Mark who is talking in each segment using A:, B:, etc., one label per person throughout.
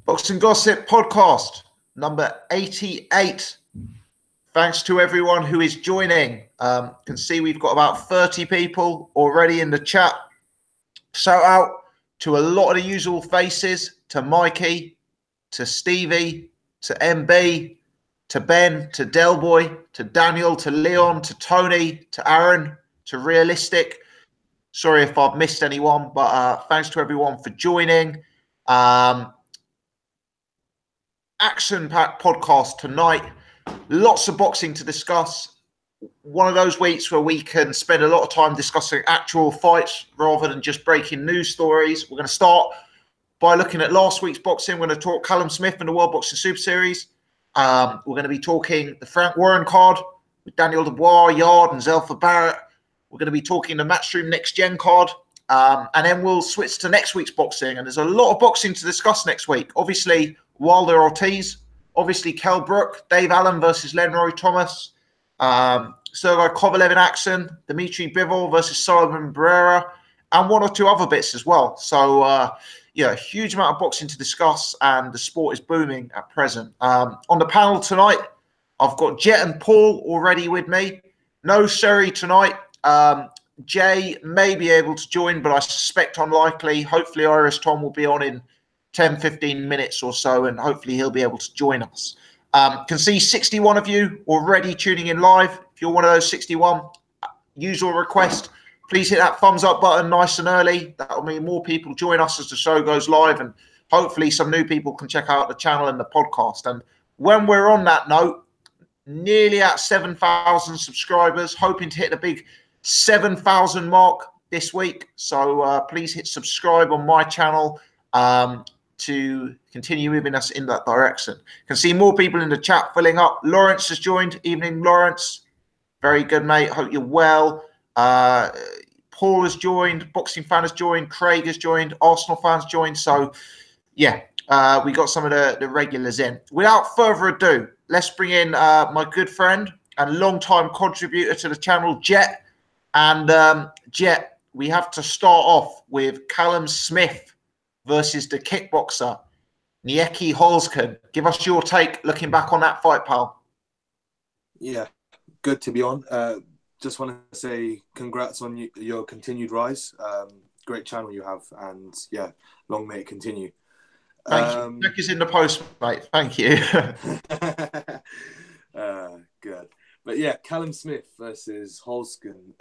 A: Boxing Gossip podcast number 88. Thanks to everyone who is joining. Can see we've got about 30 people already in the chat. Shout out to a lot of the usual faces, to Mikey, to Stevie, to MB, to Ben, to Delboy, to Daniel, to Leon, to Tony, to Aaron, to Realistic. Sorry if I've missed anyone, but thanks to everyone for joining. Action-packed podcast tonight. Lots of boxing to discuss. One of those weeks where we can spend a lot of time discussing actual fights rather than just breaking news stories. We're going to start by looking at last week's boxing. We're going to talk Callum Smith and the World Boxing Super Series. We're going to be talking the Frank Warren card with Daniel Dubois, Yarde and Zelfa Barrett. We're going to be talking the Matchroom NextGen card. And then we'll switch to next week's boxing. And there's a lot of boxing to discuss next week. Obviously, Wilder Ortiz. Obviously, Kell Brook. Dave Allen versus Lenroy Thomas. Sergey Kovalev in action. Dimitri Bivol versus Solomon Barrera. And one or two other bits as well. So, a huge amount of boxing to discuss. And the sport is booming at present. On the panel tonight, I've got Jet and Paul already with me. No Sherry tonight. Jay may be able to join, but I suspect unlikely. Hopefully, Iris Tom will be on in 10, 15 minutes or so, and hopefully he'll be able to join us. Can see 61 of you already tuning in live. If you're one of those 61, usual request, please hit that thumbs up button nice and early. That will mean more people join us as the show goes live, and hopefully some new people can check out the channel and the podcast. And when we're on that note, nearly at 7,000 subscribers, hoping to hit the big 7,000 mark this week. So please hit subscribe on my channel to continue moving us in that direction. Can see more people in the chat filling up. Lawrence has joined. Evening, Lawrence. Very good, mate. Hope you're well. Paul has joined. Boxing fan has joined. Craig has joined. Arsenal fans joined. So, yeah, we got some of the regulars in. Without further ado, let's bring in my good friend and long-time contributor to the channel, Jet. And Jet, we have to start off with Callum Smith versus the kickboxer, Nieki Holzken. Give us your take looking back on that fight, pal.
B: Yeah, good to be on. Just want to say congrats on your continued rise. Great channel you have, and yeah, long may it continue.
A: Thank you. Check is in the post, mate. Thank you.
B: Good. But yeah, Callum Smith versus Holzken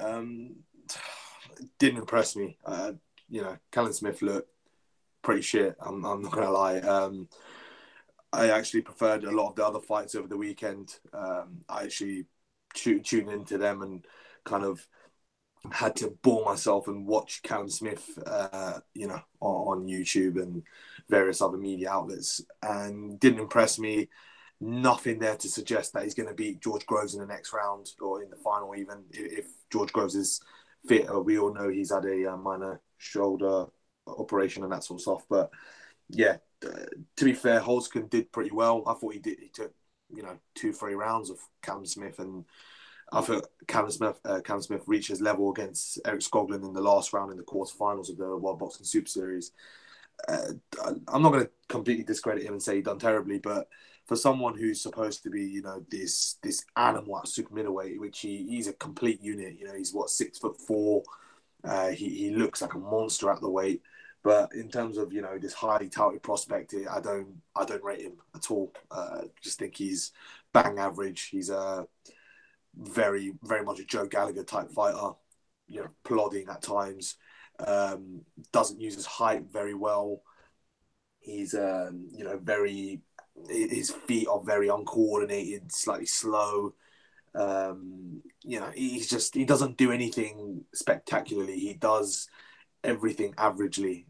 B: didn't impress me. Callum Smith looked pretty shit. I'm not going to lie. I actually preferred a lot of the other fights over the weekend. I actually tuned into them and kind of had to bore myself and watch Callum Smith, on YouTube and various other media outlets, and didn't impress me. Nothing there to suggest that he's going to beat George Groves in the next round or in the final, even if George Groves is fit. We all know he's had a minor shoulder operation and that sort of stuff. But yeah, to be fair, Holzken did pretty well. I thought he took 2-3 rounds of Callum Smith, and I thought Callum Smith reached his level against Eric Skoglund in the last round in the quarterfinals of the World Boxing Super Series. I'm not going to completely discredit him and say he done terribly, but for someone who's supposed to be, this animal at super middleweight, which he's a complete unit. He's 6'4". He looks like a monster at the weight. But in terms of this highly touted prospect, I don't rate him at all. Just think he's bang average. He's a very, very much a Joe Gallagher type fighter. Plodding at times. Doesn't use his height very well. He's his feet are very uncoordinated, slightly slow. He doesn't do anything spectacularly. He does everything averagely,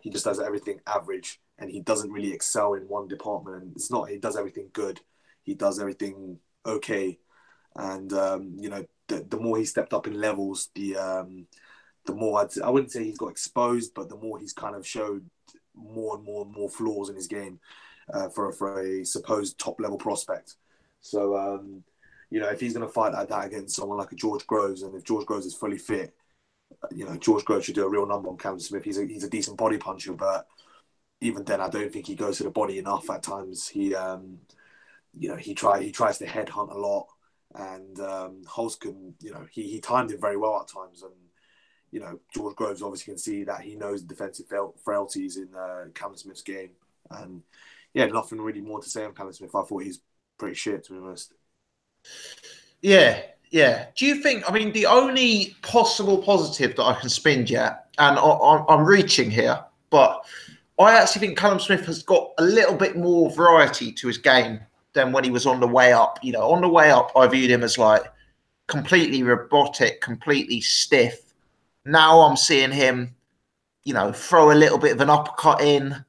B: he just does everything average, and he doesn't really excel in one department. And it's not he does everything good. He does everything okay. And the more he stepped up in levels, the more I wouldn't say he's got exposed, but the more he's kind of showed more and more flaws in his game for a supposed top level prospect. So if he's going to fight like that against someone like a George Groves, and if George Groves is fully fit, George Groves should do a real number on Callum Smith. He's a decent body puncher, but even then, I don't think he goes to the body enough at times. He tries to headhunt a lot, and Holzken, he timed it very well at times, and George Groves obviously can see that he knows defensive frailties in Callum Smith's game, and yeah, nothing really more to say on Callum Smith. I thought he's pretty shit, to be honest.
A: Yeah. Do you think, I mean, the only possible positive that I can spin yet, and I'm reaching here, but I actually think Callum Smith has got a little bit more variety to his game than when he was on the way up. On the way up, I viewed him as like completely robotic, completely stiff. Now I'm seeing him, throw a little bit of an uppercut in.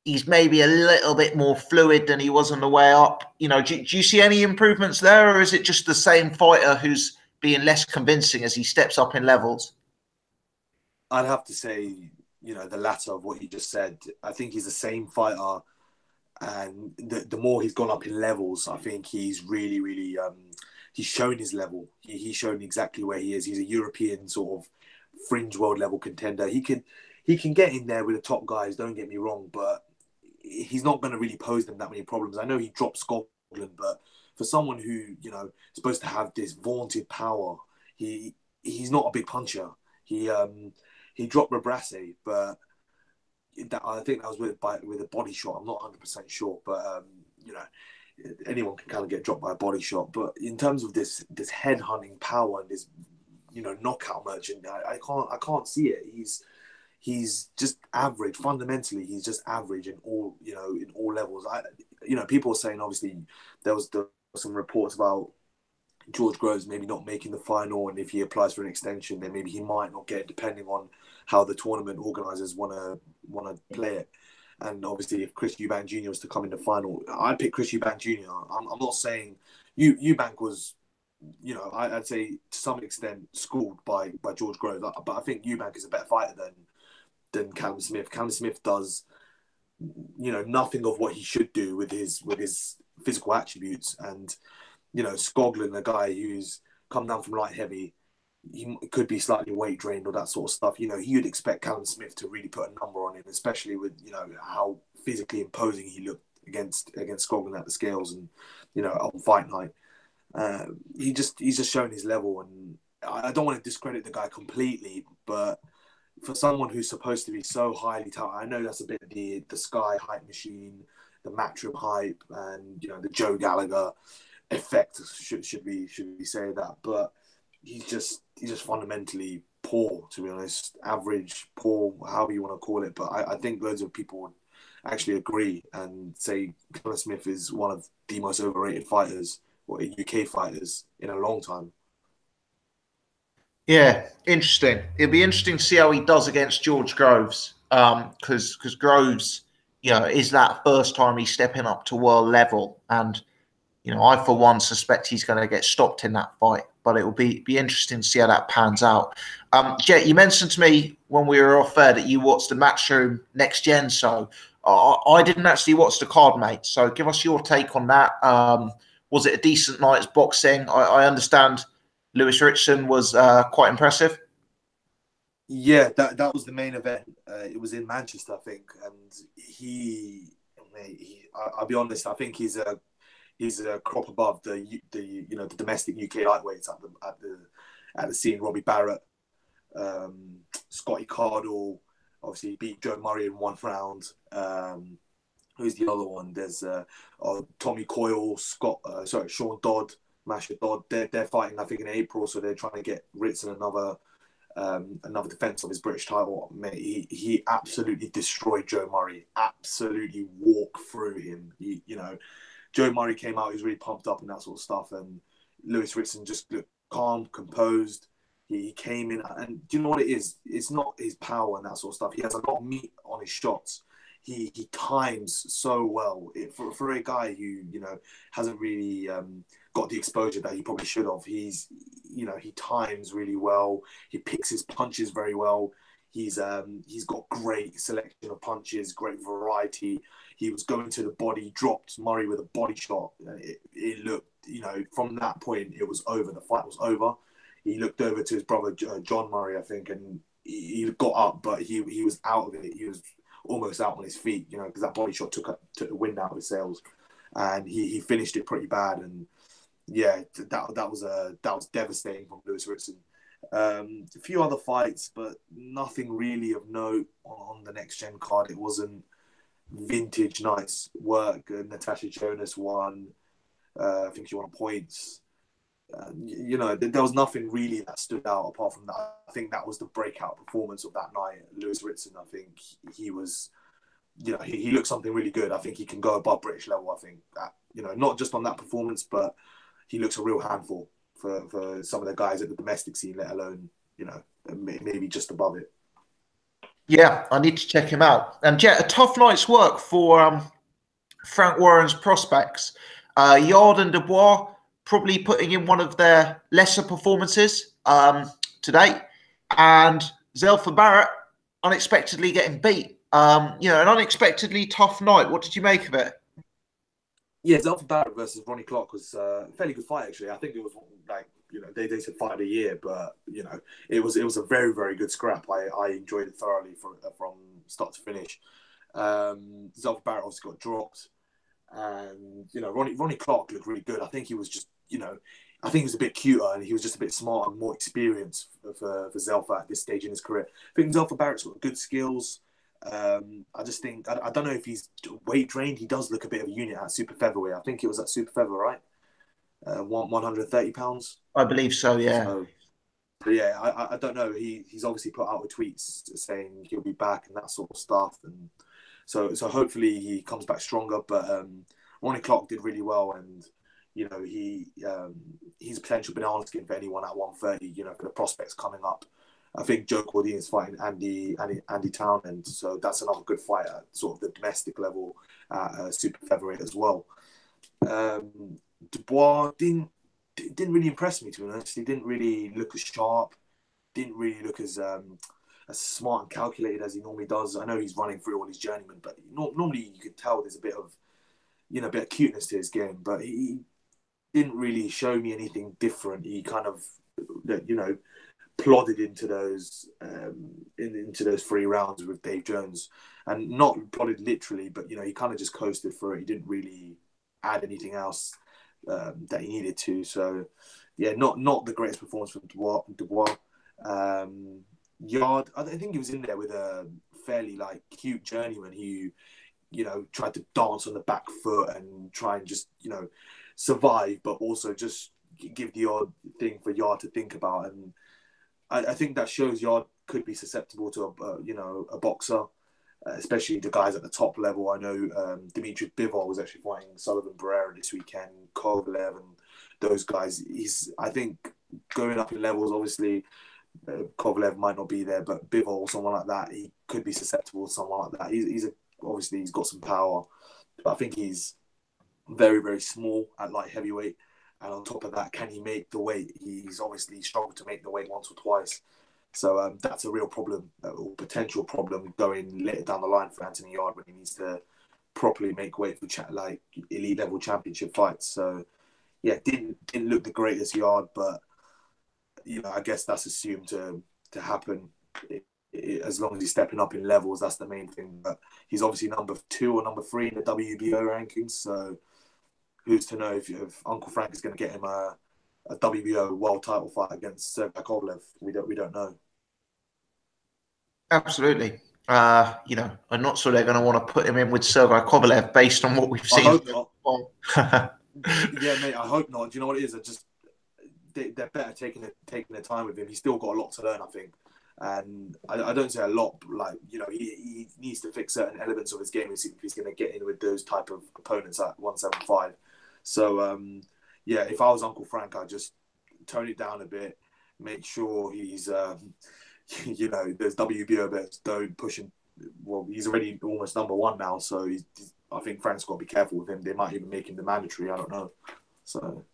A: He's maybe a little bit more fluid than he was on the way up. Do you see any improvements there, or is it just the same fighter who's being less convincing as he steps up in levels?
B: I'd have to say, the latter of what you just said. I think he's the same fighter, and the more he's gone up in levels, I think he's really, really, he's shown his level. He's shown exactly where he is. He's a European sort of fringe world level contender. He can get in there with the top guys, don't get me wrong, but he's not going to really pose them that many problems. I know he dropped Scotland, but for someone who, is supposed to have this vaunted power, he's not a big puncher. He dropped Rabrasse, but I think that was with a body shot. I'm not 100% sure, but anyone can kind of get dropped by a body shot. But in terms of this head hunting power and this knockout merchant, I can't see it. He's just average. Fundamentally, he's just average in all levels. People are saying, obviously there was some reports about George Groves maybe not making the final, and if he applies for an extension, then maybe he might not get it, depending on how the tournament organisers want to play it. And obviously, if Chris Eubank Jr. was to come in the final, I'd pick Chris Eubank Jr. I'm not saying Eubank was, I'd say to some extent schooled by George Groves, but I think Eubank is a better fighter than Callum Smith. Callum Smith does, nothing of what he should do with his physical attributes. And, Skoglund, a guy who's come down from light heavy, he could be slightly weight drained or that sort of stuff. You'd expect Callum Smith to really put a number on him, especially with, how physically imposing he looked against Skoglund at the scales and, on fight night. He's just shown his level, and I don't want to discredit the guy completely, but for someone who's supposed to be so highly talented, I know that's a bit of the Sky hype machine, the Matchroom hype, and the Joe Gallagher effect. Should we say that? But he's just fundamentally poor, to be honest. Average, poor, however you want to call it. But I think loads of people would actually agree and say Callum Smith is one of the most overrated fighters, or UK fighters, in a long time.
A: Yeah, interesting. It'll be interesting to see how he does against George Groves, because Groves, is that first time he's stepping up to world level, and I for one suspect he's going to get stopped in that fight. But it will be interesting to see how that pans out. Jet, you mentioned to me when we were off air that you watched the Matchroom NextGen, so I didn't actually watch the card, mate. So give us your take on that. Was it a decent night's boxing? I understand Lewis Richardson was quite impressive.
B: Yeah, that was the main event. It was in Manchester, I think, and I'll be honest, I think he's a crop above the domestic UK lightweights at the scene. Robbie Barrett, Scotty Cardle, obviously beat Joe Murray in one round. Who's the other one? There's Tommy Coyle, Sean Dodd, Masha Dodd. They're fighting, I think, in April, so they're trying to get Ritson another defense of his British title. Mate, he absolutely destroyed Joe Murray. Absolutely walked through him. Joe Murray came out, he was really pumped up and that sort of stuff, and Lewis Ritson just looked calm, composed. He came in, and do you know what it is? It's not his power and that sort of stuff. He has a lot of meat on his shots. He times so well. For a guy who hasn't really got the exposure that he probably should have. He times really well. He picks his punches very well. He's got great selection of punches, great variety. He was going to the body, dropped Murray with a body shot. It looked, from that point, it was over. The fight was over. He looked over to his brother, John Murray, I think, and he got up, but he was out of it. He was almost out on his feet, because that body shot took the wind out of his sails, and he finished it pretty bad. And yeah, that was devastating from Lewis Ritson. A few other fights, but nothing really of note on the next gen card. It wasn't vintage nice work. Natasha Jonas won. I think she won points. There was nothing really that stood out apart from that. I think that was the breakout performance of that night. Lewis Ritson, I think he was, he looked something really good. I think he can go above British level. I think that, not just on that performance, but he looks a real handful for some of the guys at the domestic scene, let alone, maybe just above it.
A: Yeah, I need to check him out. And yeah, a tough night's work for Frank Warren's prospects. Yarde and Dubois probably putting in one of their lesser performances to date. And Zelfa Barrett unexpectedly getting beat. An unexpectedly tough night. What did you make of it?
B: Yeah, Zelfa Barrett versus Ronnie Clark was a fairly good fight, actually. I think it was they said fight of the year, but it was a very, very good scrap. I enjoyed it thoroughly from start to finish. Zelfa Barrett obviously got dropped, and Ronnie Clark looked really good. I think he was just I think he was a bit cuter and he was just a bit smarter and more experienced for Zelfa at this stage in his career. I think Zelfa Barrett's got good skills. I just think I don't know if he's weight drained. He does look a bit of a unit at super featherweight. I think it was at super featherweight, right? 130 pounds.
A: I believe so. Yeah.
B: So yeah, I don't know. He's obviously put out with tweets saying he'll be back and that sort of stuff, and so hopefully he comes back stronger. But Ronnie Clark did really well, and he's a potential banana skin for anyone at 130. For the prospects coming up. I think Joe Cordian is fighting Andy Townend, so that's another good fight at sort of the domestic level at super featherweight as well. Dubois didn't really impress me, to be honest. He didn't really look as sharp, didn't really look as smart and calculated as he normally does. I know he's running through all his journeymen, but normally you could tell there's a bit of cuteness to his game, but he didn't really show me anything different. He kind of, plodded into those into those 3 rounds with Dave Jones, and not plodded literally, but he kind of just coasted through it. He didn't really add anything else that he needed to. So yeah, not the greatest performance from Dubois. Yarde, I think he was in there with a fairly cute journeyman who tried to dance on the back foot and try and just survive, but also just give the odd thing for Yarde to think about. And I think that shows Yarde could be susceptible to a boxer, especially the guys at the top level. I know Dimitri Bivol was actually fighting Sullivan Barrera this weekend, Kovalev, and those guys. I think going up in levels, obviously Kovalev might not be there, but Bivol, someone like that, he could be susceptible to someone like that. Obviously he's got some power, but I think he's very, very small at light heavyweight. And on top of that, can he make the weight? He's obviously struggled to make the weight once or twice. So that's a real problem, or potential problem going later down the line for Anthony Yarde when he needs to properly make weight for elite level championship fights. So yeah, didn't look the greatest Yarde, but I guess that's assumed to happen. As long as he's stepping up in levels, that's the main thing. But he's obviously number 2 or number 3 in the WBO rankings. So who's to know if Uncle Frank is going to get him a WBO world title fight against Sergey Kovalev? We don't know.
A: Absolutely. I'm not sure they're going to want to put him in with Sergey Kovalev based on what we've seen.
B: I hope not. Yeah, mate, I hope not. Do you know what it is? They're better taking their time with him. He's still got a lot to learn, I think. And I don't say a lot, but he needs to fix certain elements of his game if he's going to get in with those type of opponents at 175. So, if I was Uncle Frank, I'd just tone it down a bit, make sure he's, there's WBO bets, don't push him. Well, he's already almost number 1 now, so I think Frank's got to be careful with him. They might even make him the mandatory, I don't know. So,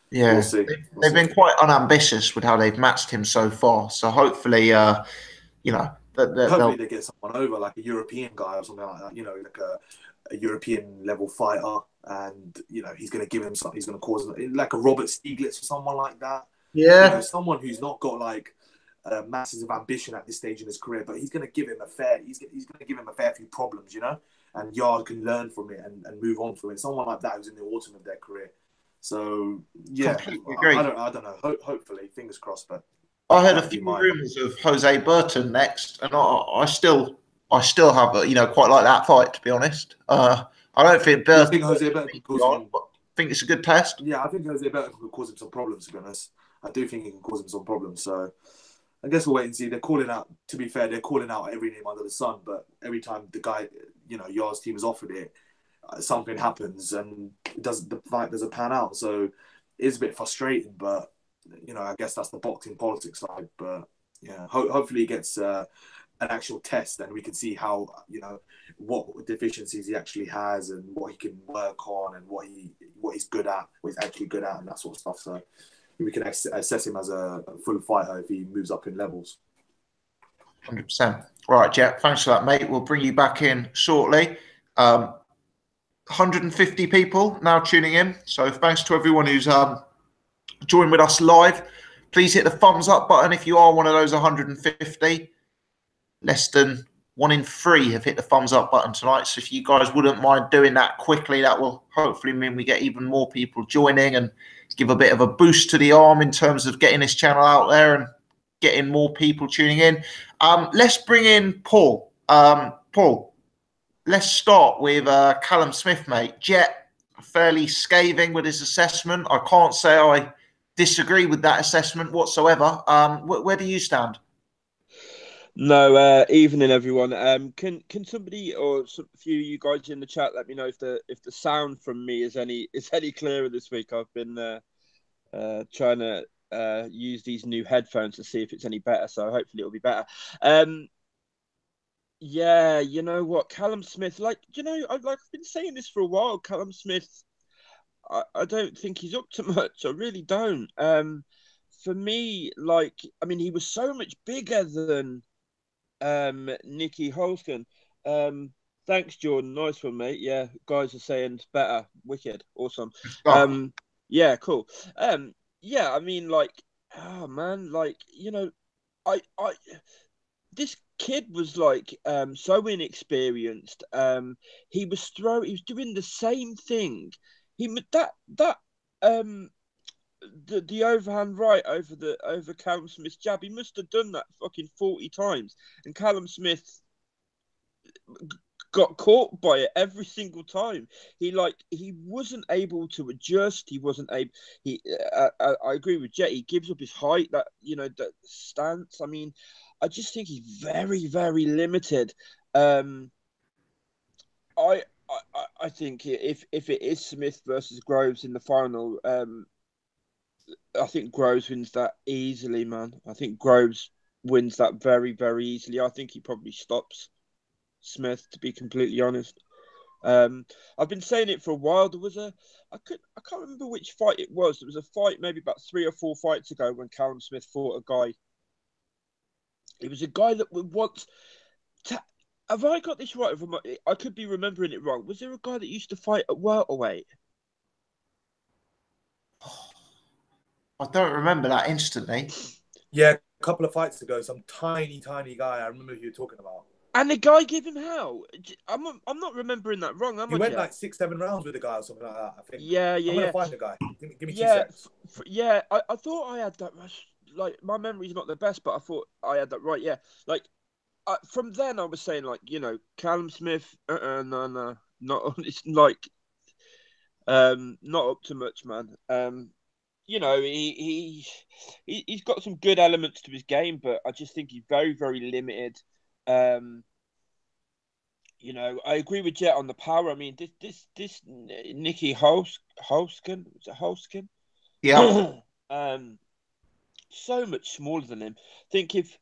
A: yeah,
B: we'll see.
A: They've been quite unambitious with how they've matched him so far. So hopefully,
B: hopefully they get someone over, like a European guy or something like that, like a European level fighter. And he's going to give him something. He's going to cause like a Robert Stieglitz or someone like that.
A: Yeah,
B: someone who's not got masses of ambition at this stage in his career, but he's going to give him a fair few problems, you know, and Yarde can learn from it and move on from it. Someone like that who's in the autumn of their career. So yeah,
A: Completely agree.
B: I don't know. Hopefully, fingers crossed. But
A: I heard a few rumours of Jose Burton next, and I still have quite like that fight, to be honest. I don't think Burton.
B: I think Jose Burton can cause him.
A: I think it's a good test.
B: Yeah, I think Jose Burton can cause him some problems. To be honest, I do think he can cause him some problems. So I guess we'll wait and see. They're calling out. To be fair, they're calling out every name under the sun. But every time the guy, Yarde's team is offered it, something happens and the fight doesn't pan out. So it's a bit frustrating, but I guess that's the boxing politics side. But yeah, hopefully he gets an actual test and we can see how what deficiencies he actually has and what he can work on and what he's good at, what he's actually good at, and that sort of stuff. So we can assess him as a full fighter if he moves up in levels.
A: 100%. Right, Jet. Thanks for that, mate. We'll bring you back in shortly. 150 people now tuning in. So thanks to everyone who's joined with us live. Please hit the thumbs up button if you are one of those 150. Less than 1 in 3 have hit the thumbs up button tonight. So if you guys wouldn't mind doing that quickly, that will hopefully mean we get even more people joining and give a bit of a boost to the arm in terms of getting this channel out there and getting more people tuning in. Let's bring in Paul. Paul, let's start with Callum Smith, mate. Jet, fairly scathing with his assessment. I can't say I disagree with that assessment whatsoever. Where do you stand?
C: No, evening everyone. Can somebody or a few of you guys in the chat let me know if the sound from me is any clearer this week? I've been trying to use these new headphones to see if it's any better. So hopefully it'll be better. Yeah, you know what, Callum Smith, I've been saying this for a while. Callum Smith, I don't think he's up to much. I really don't. For me, he was so much bigger than Nicky Holskin. Thanks, Jordan. Nice one, mate. Yeah, guys are saying it's better. Wicked. Awesome. Yeah, cool. Yeah, I mean, oh man, this kid was so inexperienced. He was doing the same thing. The overhand right over Callum Smith's jab. He must have done that fucking 40 times, and Callum Smith got caught by it every single time. He wasn't able to adjust. He wasn't able. I agree with Jet. He gives up his height. That stance. I mean, I just think he's very, very limited. I think if it is Smith versus Groves in the final, I think Groves wins that easily, man. I think Groves wins that very, very easily. I think he probably stops Smith, to be completely honest. I've been saying it for a while. There was I can't remember which fight it was. There was a fight maybe about 3 or 4 fights ago when Callum Smith fought a guy. It was a guy that would want. Have I got this right? I could be remembering it wrong. Was there a guy that used to fight at welterweight?
A: I don't remember that instantly.
B: Yeah, a couple of fights ago, some tiny guy. I remember who you're talking about.
C: And the guy gave him hell. I'm not remembering that wrong.
B: He went 6-7 rounds with the guy or something like that, I think.
C: Yeah.
B: I'm going to find the guy. Give me 2 seconds.
C: Yeah, I thought I had that. My memory's not the best, but I thought I had that right. Yeah. From then I was saying, Callum Smith, no. It's not up to much, man. He's got some good elements to his game, but I just think he's very, very limited. I agree with Jet on the power. I mean, this Nicky Holskin, is it Holskin?
A: Yeah.
C: So much smaller than him. Think if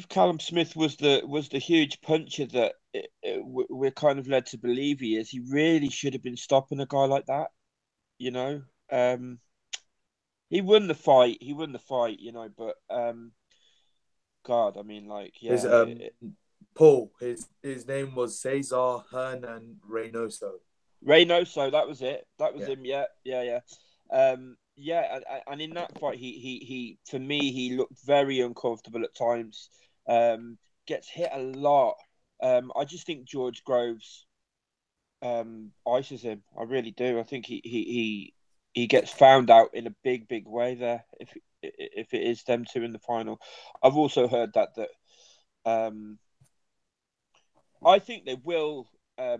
C: Callum Smith was the huge puncher that we're kind of led to believe he is, he really should have been stopping a guy like that. He won the fight. But God, I mean,
B: Paul, his name was Cesar Hernan Reynoso.
C: Reynoso, that was it. That was him. Yeah. Yeah, and in that fight, he for me, he looked very uncomfortable at times. Gets hit a lot. I just think George Groves ices him. I really do. I think he gets found out in a big way there if it is them two in the final. I've also heard that I think they will I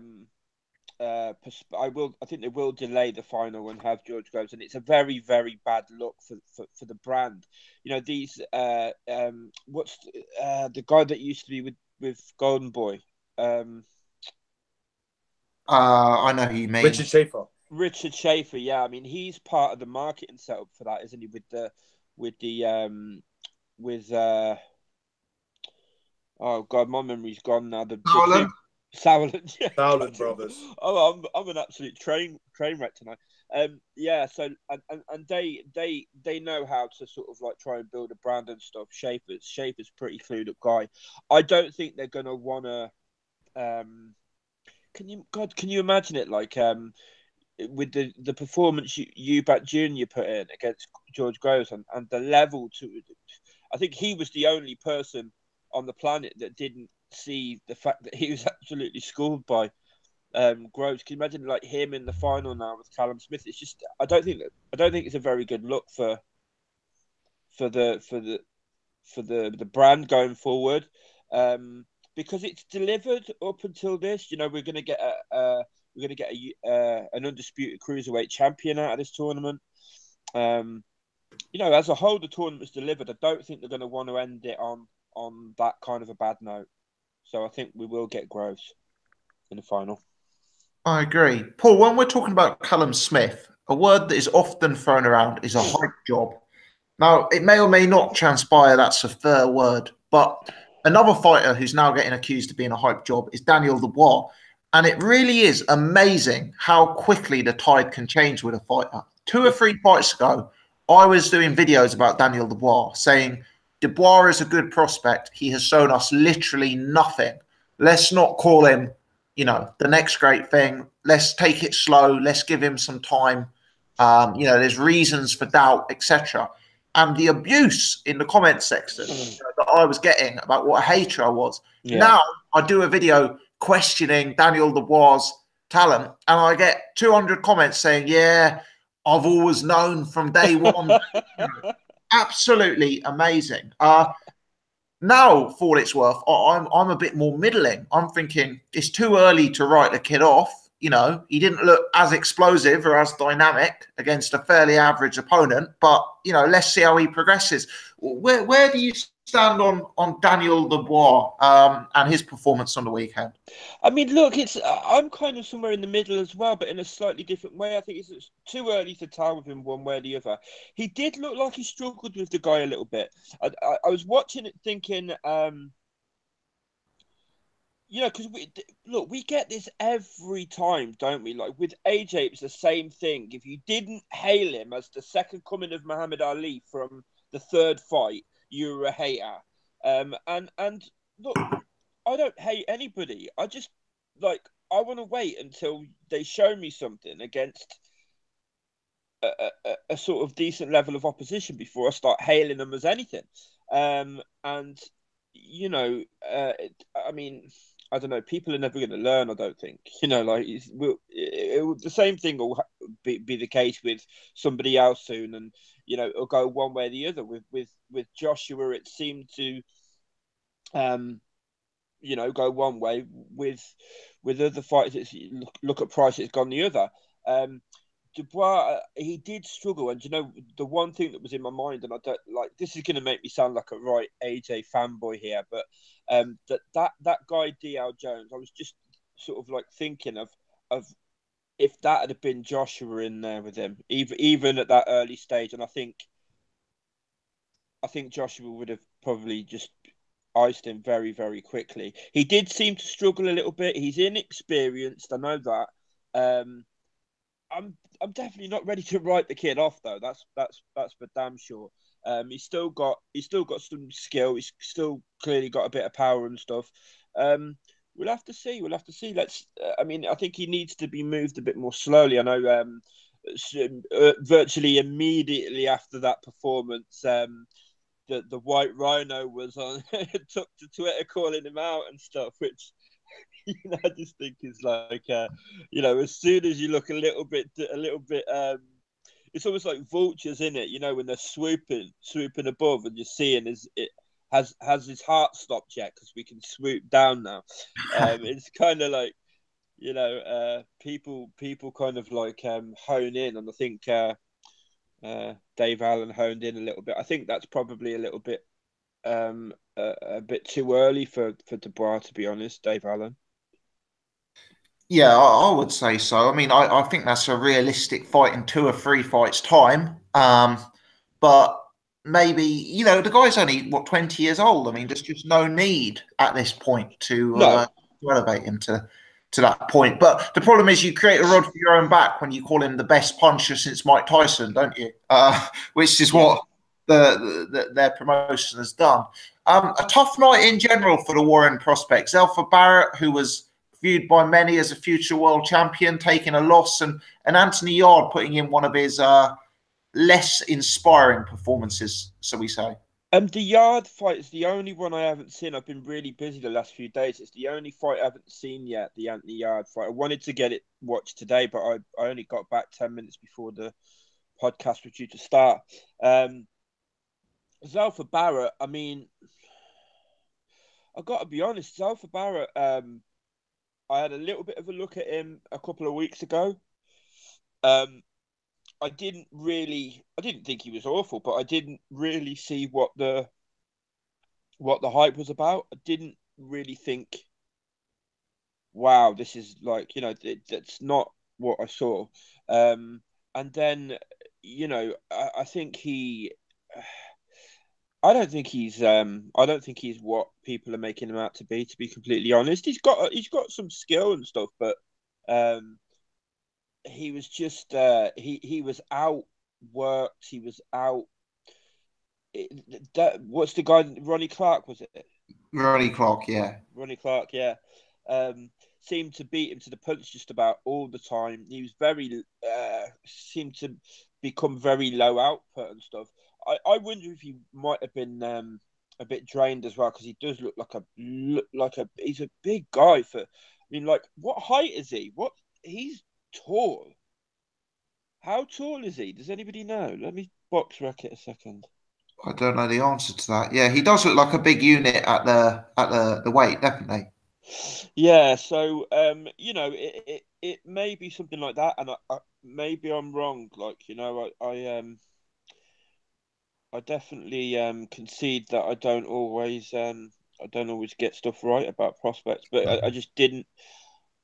C: think they will delay the final and have George Groves, and it's a very bad look for the brand. You know, these what's the guy that used to be with Golden Boy.
A: I know who you mean.
B: Richard Schaefer.
C: Richard Schaefer, yeah. I mean, he's part of the marketing setup for that, isn't he? With oh god, my memory's gone now. The two Sauerland, yeah,
B: Sauerland brothers.
C: Oh, I'm an absolute train wreck tonight. Yeah. So and they know how to sort of like try and build a brand and stuff. Schaefer's pretty clued up guy. I don't think they're gonna wanna. Can you imagine it like with the performance Eubank Jr. put in against George Groves and the level to it? I think he was the only person on the planet that didn't see the fact that he was absolutely schooled by Groves. Can you imagine like him in the final now with Callum Smith? It's just I don't think it's a very good look for the brand going forward. Because it's delivered up until this. You know, we're going to get an undisputed cruiserweight champion out of this tournament. You know, as a whole, the tournament's delivered. I don't think they're going to want to end it on that kind of a bad note. So I think we will get Groves in the final.
A: I agree. Paul, when we're talking about Callum Smith, a word that is often thrown around is a hype job. Now, it may or may not transpire that's a fair word, but another fighter who's now getting accused of being a hype job is Daniel Dubois. And it really is amazing how quickly the tide can change with a fighter. 2 or 3 fights ago, I was doing videos about Daniel Dubois saying, Dubois is a good prospect. He has shown us literally nothing. Let's not call him, you know, the next great thing. Let's take it slow. Let's give him some time. You know, there's reasons for doubt, etc. And the abuse in the comment section that I was getting about what a hater I was. Yeah. Now I do a video questioning Daniel Dubois' talent, and I get 200 comments saying, yeah, I've always known from day one. Absolutely amazing. Now, for what it's worth, I'm a bit more middling. I'm thinking it's too early to write the kid off. You know, he didn't look as explosive or as dynamic against a fairly average opponent. But, you know, let's see how he progresses. Where do you stand on Daniel Dubois and his performance on the weekend?
C: I mean, look, I'm kind of somewhere in the middle as well, but in a slightly different way. I think it's too early to tell with him one way or the other. He did look like he struggled with the guy a little bit. I was watching it thinking, you know, because we get this every time, don't we? Like with AJ, it's the same thing. If you didn't hail him as the second coming of Muhammad Ali from the third fight, you were a hater. And look, I don't hate anybody. I just I want to wait until they show me something against a sort of decent level of opposition before I start hailing them as anything. And you know, I mean, I don't know. People are never going to learn. I don't think. You know, like the same thing will be the case with somebody else soon, and you know, it'll go one way or the other. With Joshua, it seemed to, you know, go one way. With other fighters, look at Price, it's gone the other. Dubois, he did struggle, and you know, the one thing that was in my mind, and I don't like this is going to make me sound like a right AJ fanboy here, but that guy DL Jones, I was just sort of like thinking of if that had been Joshua in there with him, even at that early stage, and I think Joshua would have probably just iced him very quickly. He did seem to struggle a little bit. He's inexperienced, I know that. I'm definitely not ready to write the kid off though. That's for damn sure. He's still got some skill. He's still clearly got a bit of power and stuff. We'll have to see. Let's. I mean, I think he needs to be moved a bit more slowly. I know virtually immediately after that performance, the White Rhino was on took to Twitter calling him out and stuff, which I just think is like, as soon as you look a little bit, it's almost like vultures in it, when they're swooping above, and you're seeing it has his heart stopped yet because we can swoop down now. It's kind of like, people kind of like hone in, and I think Dave Allen honed in a little bit. I think that's probably a little bit a bit too early for Dubois, to be honest, Dave Allen.
A: Yeah, I would say so. I mean, I think that's a realistic fight in 2 or 3 fights' time. But maybe, the guy's only, 20 years old. I mean, there's just no need at this point to elevate him to that point. But the problem is you create a rod for your own back when you call him the best puncher since Mike Tyson, don't you? Which is what their promotion has done. A tough night in general for the Warren prospects. Alpha Barrett, who was viewed by many as a future world champion, taking a loss, and Anthony Yarde putting in one of his less inspiring performances, so we say.
C: The Yarde fight is the only one I haven't seen. I've been really busy the last few days. It's the only fight I haven't seen yet, the Anthony Yarde fight. I wanted to get it watched today, but I only got back 10 minutes before the podcast was due to start. Alpha Barrett, I mean, I've got to be honest, Alpha Barrett, I had a little bit of a look at him a couple of weeks ago. I didn't think he was awful, but I didn't really see what the hype was about. I didn't really think, wow, this is like, that's not what I saw. And then, I think I don't think he's what people are making him out to be completely honest. He's got some skill and stuff, but he was just he was outworked. He was out. What's the guy? Ronnie Clark, was it?
A: Ronnie Clark, yeah.
C: Ronnie Clark, yeah. Seemed to beat him to the punch just about all the time. He was seemed to become very low output and stuff. I wonder if he might have been a bit drained as well, because he does look like he's a big guy for. I mean, like, what height is he? He's tall. How tall is he? Does anybody know? Let me box rec it a second.
A: I don't know the answer to that. Yeah, he does look like a big unit at the weight, definitely.
C: Yeah, so it may be something like that, and I maybe I'm wrong. Like, I definitely concede that I don't always get stuff right about prospects, but I just didn't.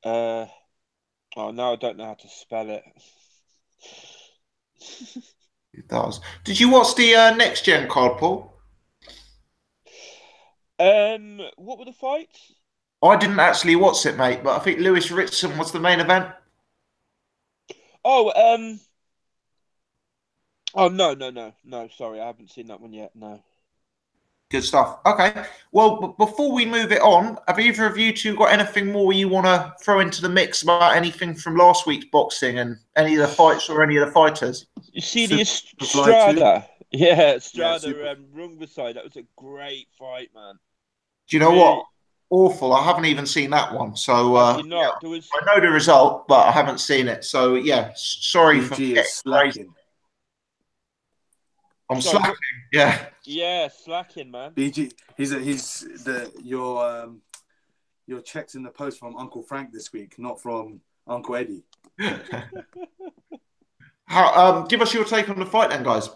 C: Oh no, I don't know how to spell it.
A: It does. Did you watch the NextGen card, Paul?
C: What were the fights?
A: I didn't actually watch it, mate, but I think Lewis Ritson was the main event.
C: Oh, no, sorry, I haven't seen that one yet, no.
A: Good stuff. Okay, well, before we move it on, have either of you two got anything more you want to throw into the mix about anything from last week's boxing and any of the fights or any of the fighters?
C: You see the Estrada? Yeah, Estrada, Rungvisai, that was a great fight, man.
A: Do you know what? Awful. I haven't even seen that one. So I know the result, but I haven't seen it. So yeah, sorry for slacking. I'm slacking. Yeah.
C: Yeah, slacking, man.
B: BG, your checks in the post from Uncle Frank this week, not from Uncle Eddie.
A: Give us your take on the fight then, guys.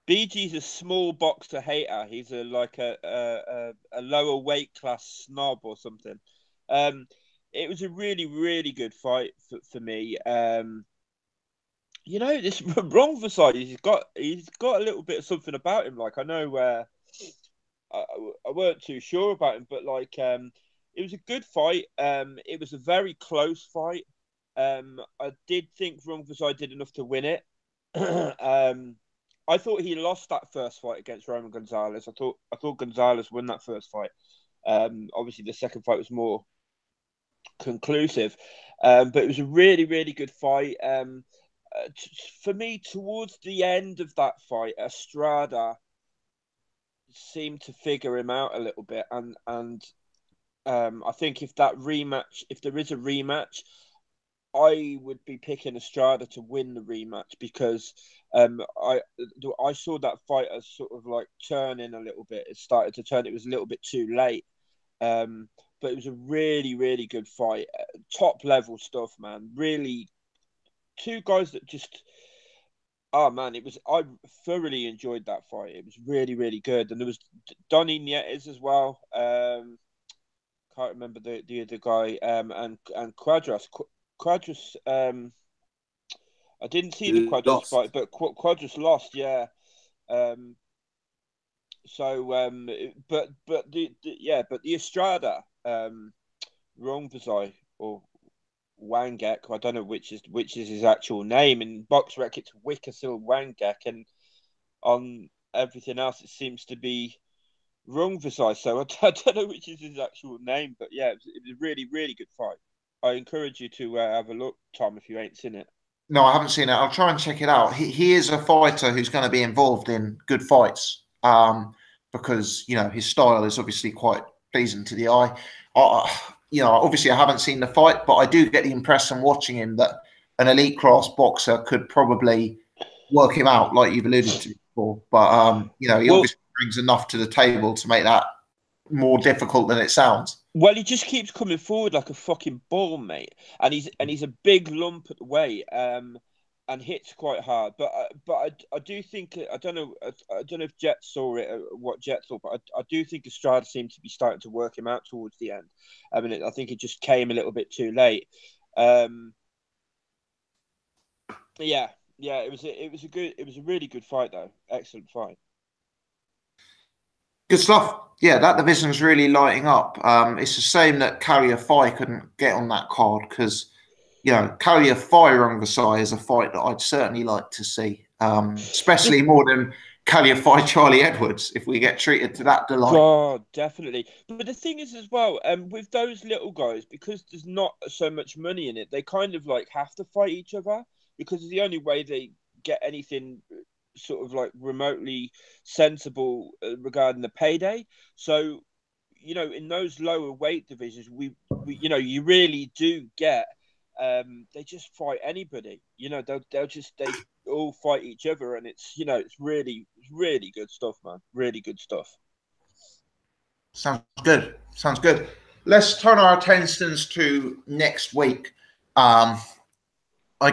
C: BG's a small boxer hater. He's a lower weight class snob or something. It was a really, really good fight for me. This Rungvisai, he's got a little bit of something about him. Like, I know I weren't too sure about him, but like it was a good fight. It was a very close fight. I did think Rungvisai did enough to win it. I thought he lost that first fight against Roman Gonzalez. I thought Gonzalez won that first fight. Obviously, the second fight was more conclusive, but it was a really, really good fight. for me, towards the end of that fight, Estrada seemed to figure him out a little bit, and I think if there is a rematch, I would be picking Estrada to win the rematch because I saw that fight as sort of like turning a little bit. It started to turn. It was a little bit too late, but it was a really, really good fight. Top level stuff, man. Really, two guys that just. Oh man, I thoroughly enjoyed that fight. It was really, really good, and there was Donny Nietes as well. Can't remember the other guy. And Quadras. Quadras. I didn't see the Quadras fight, but Quadras lost. Yeah. But the Estrada, Rongvazai or Wangek, I don't know which is his actual name. In BoxRec, it's Wickersil Wangek, and on everything else, it seems to be Rongvazai. So I don't know which is his actual name, but yeah, it was a really, really good fight. I encourage you to have a look, Tom, if you ain't seen it.
A: No, I haven't seen it. I'll try and check it out. He is a fighter who's going to be involved in good fights, because his style is obviously quite pleasing to the eye. Obviously I haven't seen the fight, but I do get the impression watching him that an elite class boxer could probably work him out, like you've alluded to before. But he obviously brings enough to the table to make that more difficult than it sounds.
C: Well, he just keeps coming forward like a fucking ball, mate, and he's a big lump at the weight, and hits quite hard. But I do think, I don't know if Jet saw it, what Jet thought, but I do think Estrada seemed to be starting to work him out towards the end. I mean, I think it just came a little bit too late. Yeah, it was a really good fight though. Excellent fight.
A: Good stuff. Yeah, that division's really lighting up. It's a shame that Kalia Fai couldn't get on that card because, Kalia Fai Rongvazai is a fight that I'd certainly like to see, especially more than Kalia Fai Charlie Edwards if we get treated to that delight.
C: God, definitely. But the thing is as well, with those little guys, because there's not so much money in it, they kind of like have to fight each other because it's the only way they get anything sort of like remotely sensible regarding the payday. So, in those lower weight divisions, we you really do get they just fight anybody. They all fight each other, and it's really good stuff, man. Really good stuff.
A: Sounds good. Let's turn our attentions to next week. I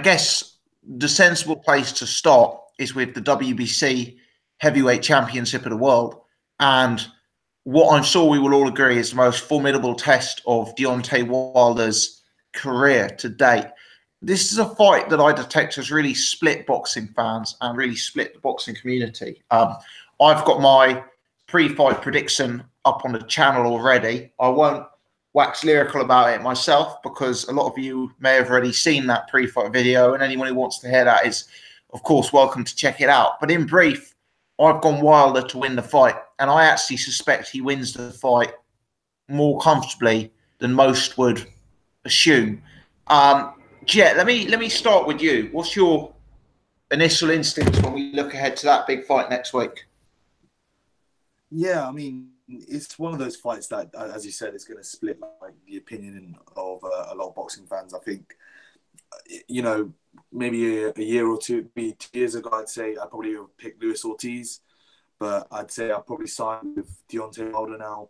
A: guess the sensible place to start is with the WBC Heavyweight Championship of the World. And what I'm sure we will all agree is the most formidable test of Deontay Wilder's career to date. This is a fight that I detect has really split boxing fans and really split the boxing community. I've got my pre-fight prediction up on the channel already. I won't wax lyrical about it myself because a lot of you may have already seen that pre-fight video, and anyone who wants to hear that is, of course, welcome to check it out. But in brief, I've gone Wilder to win the fight, and I actually suspect he wins the fight more comfortably than most would assume. Jet, let me start with you. What's your initial instincts when we look ahead to that big fight next week?
B: Yeah, I mean, it's one of those fights that, as you said, is going to split like the opinion of a lot of boxing fans. I think, maybe a year or two, maybe 2 years ago, I'd say I probably would pick Luis Ortiz, but I'd say I'll probably side with Deontay Wilder now.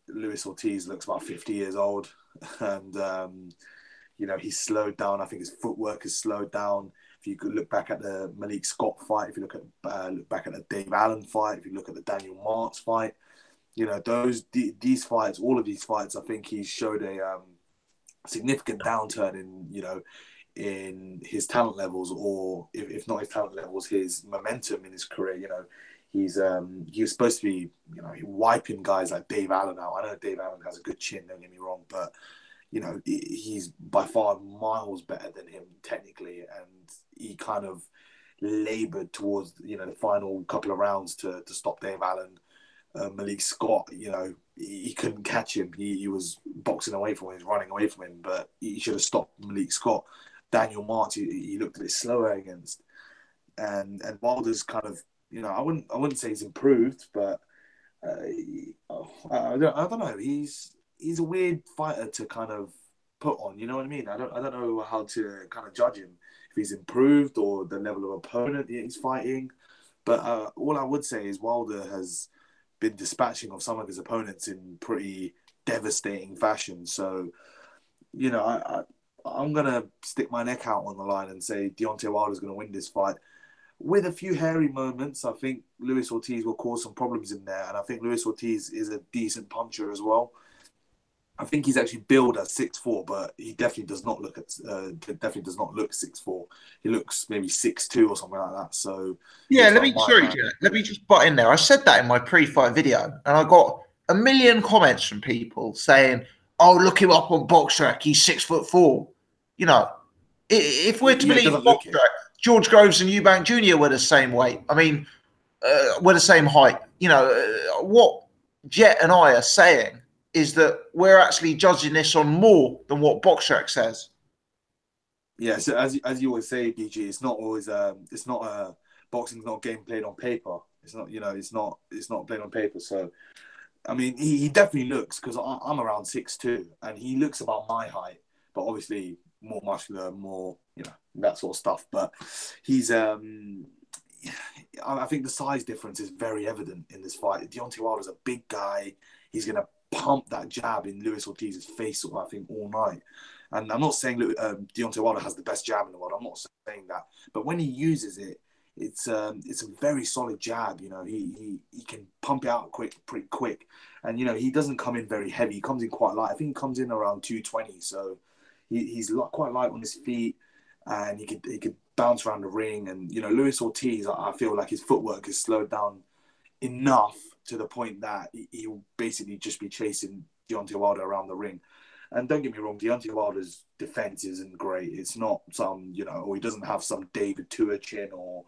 B: Luis Ortiz looks about 50 years old, and he's slowed down. I think his footwork has slowed down. If you could look back at the Malik Scott fight, if you look back at the Dave Allen fight, if you look at the Daniel Marks fight, these fights, all of these fights, I think he showed a significant downturn in his talent levels, or if not his talent levels, his momentum in his career. He was supposed to be wiping guys like Dave Allen out. I know Dave Allen has a good chin, don't get me wrong, but he's by far miles better than him technically, and he kind of laboured towards the final couple of rounds to stop Dave Allen. Malik Scott, he couldn't catch him. He was boxing away from him, he was running away from him, but he should have stopped Malik Scott. Daniel March, he looked a bit slower against. And Wilder's kind of, I wouldn't say he's improved, but I don't know. He's a weird fighter to kind of put on. You know what I mean? I don't know how to kind of judge him, if he's improved or the level of opponent that he's fighting. But all I would say is Wilder has been dispatching of some of his opponents in pretty devastating fashion. So, I'm gonna stick my neck out on the line and say Deontay Wilder's gonna win this fight. With a few hairy moments, I think Luis Ortiz will cause some problems in there, and I think Luis Ortiz is a decent puncher as well. I think he's actually billed at 6'4", but he definitely does not look 6'4". He looks maybe 6'2" or something like that. So
A: yeah, let me just butt in there. I said that in my pre-fight video, and I got a million comments from people saying, "Oh, look him up on BoxRec. He's 6'4". If we're to believe BoxRec, George Groves and Eubank Jr. were the same weight. I mean, we're the same height. What Jet and I are saying is that we're actually judging this on more than what BoxRec says.
B: Yeah, so as you always say, BG, it's not always boxing's not a game played on paper. It's not it's not played on paper. So I mean, he definitely looks, because I'm around 6'2", and he looks about my height, but obviously more muscular, more that sort of stuff. But he's I think the size difference is very evident in this fight. Deontay Wilder's a big guy. He's gonna pump that jab in Luis Ortiz's face, I think, all night. And I'm not saying Deontay Wilder has the best jab in the world. I'm not saying that. But when he uses it, it's a very solid jab. He can pump it out pretty quick. And, he doesn't come in very heavy. He comes in quite light. I think he comes in around 220. So he's quite light on his feet, and he could bounce around the ring. And, Luis Ortiz, I feel like his footwork is slowed down enough to the point that he'll basically just be chasing Deontay Wilder around the ring. And don't get me wrong, Deontay Wilder's defense isn't great. It's not some, or he doesn't have some David Tua chin, or,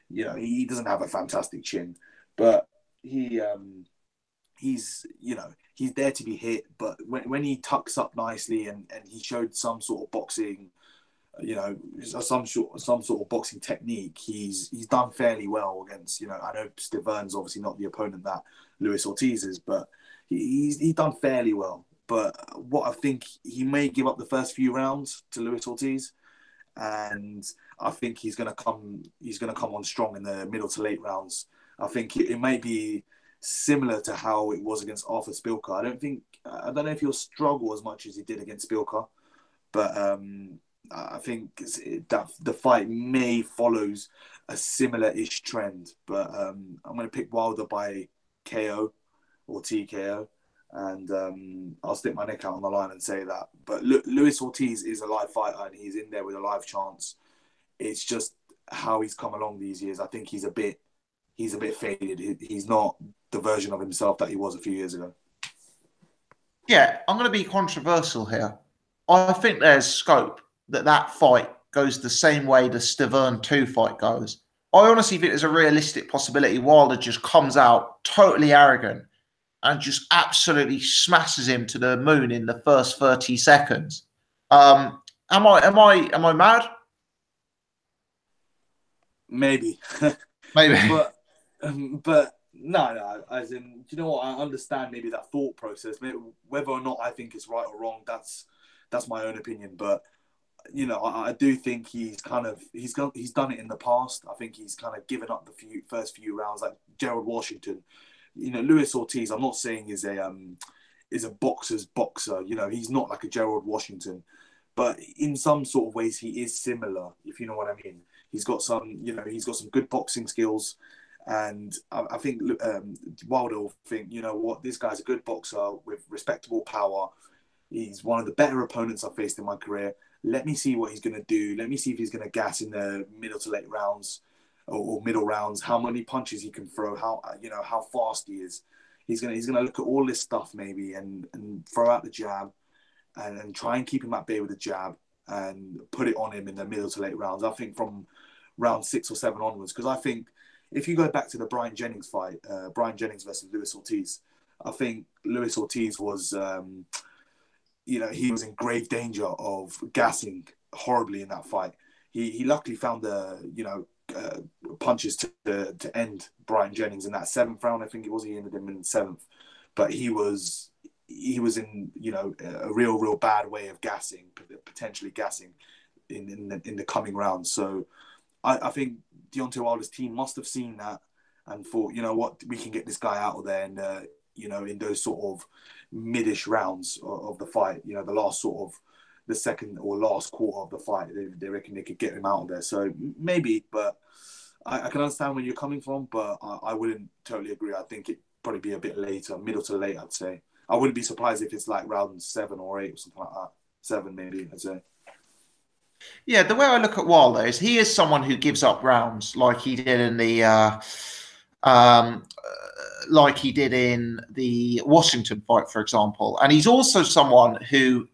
B: he doesn't have a fantastic chin. But he's there to be hit. But when he tucks up nicely and he showed some sort of boxing, some sort of boxing technique, he's done fairly well against, I know Stiverne's obviously not the opponent that Luis Ortiz is, but he's done fairly well. But what I think, he may give up the first few rounds to Luis Ortiz, and I think he's gonna come on strong in the middle to late rounds. I think it may be similar to how it was against Arthur Spilka. I don't know if he'll struggle as much as he did against Spilka, but I think that the fight may follows a similar-ish trend. But I'm going to pick Wilder by KO or TKO, and I'll stick my neck out on the line and say that. But Luis Ortiz is a live fighter, and he's in there with a live chance. It's just how he's come along these years. I think he's a bit faded. He's not the version of himself that he was a few years ago.
A: Yeah, I'm going to be controversial here. I think there's scope that fight goes the same way the Stiverne 2 fight goes. I honestly think there's a realistic possibility Wilder just comes out totally arrogant and just absolutely smashes him to the moon in the first 30 seconds. Am I mad?
B: Maybe. But no. As in, you know what? I understand maybe that thought process. Maybe whether or not I think it's right or wrong, that's my own opinion. But I do think he's done it in the past. I think he's kind of given up the first few rounds, like Gerald Washington. Luis Ortiz, I'm not saying is a boxer's boxer. He's not like a Gerald Washington, but in some sort of ways he is similar, if you know what I mean. He's got some good boxing skills, and I think Wilder will think, this guy's a good boxer with respectable power. He's one of the better opponents I've faced in my career. Let me see what he's going to do. Let me see if he's going to gas in the middle to late rounds or middle rounds, how many punches he can throw, how fast he is. He's going to look at all this stuff maybe and throw out the jab and try and keep him at bay with the jab and put it on him in the middle to late rounds. I think from round 6 or 7 onwards, because I think if you go back to the Brian Jennings fight, Brian Jennings versus Luis Ortiz, I think Luis Ortiz was, he was in grave danger of gassing horribly in that fight. He luckily found the punches to end Brian Jennings in that 7th round. I think it was, he ended him in the 7th, but he was in a real bad way of potentially gassing in the coming rounds. So I think Deontay Wilder's team must have seen that and thought, you know what, we can get this guy out of there, and in those sort of mid-ish rounds of the fight, the last sort of the second or last quarter of the fight, they reckon they could get him out of there. So maybe, but I can understand where you're coming from, but I wouldn't totally agree. I think it'd probably be a bit later, middle to late, I'd say. I wouldn't be surprised if it's like round 7 or 8 or something like that. 7 maybe, I'd say.
A: Yeah, the way I look at Wilder is he is someone who gives up rounds like he did in the Washington fight, for example. And he's also someone who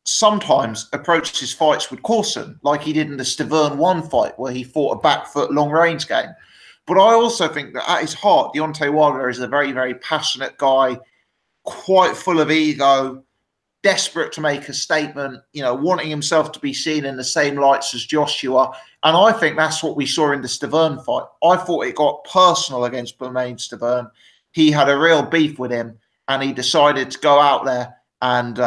A: sometimes approaches fights with caution, like he did in the Stavern 1 fight, where he fought a back foot long range game. But I also think that at his heart, Deontay Wilder is a very, very passionate guy, quite full of ego, desperate to make a statement, wanting himself to be seen in the same lights as Joshua. And I think that's what we saw in the Stavern fight. I thought it got personal against Bermain Stavern. He had a real beef with him, and he decided to go out there and,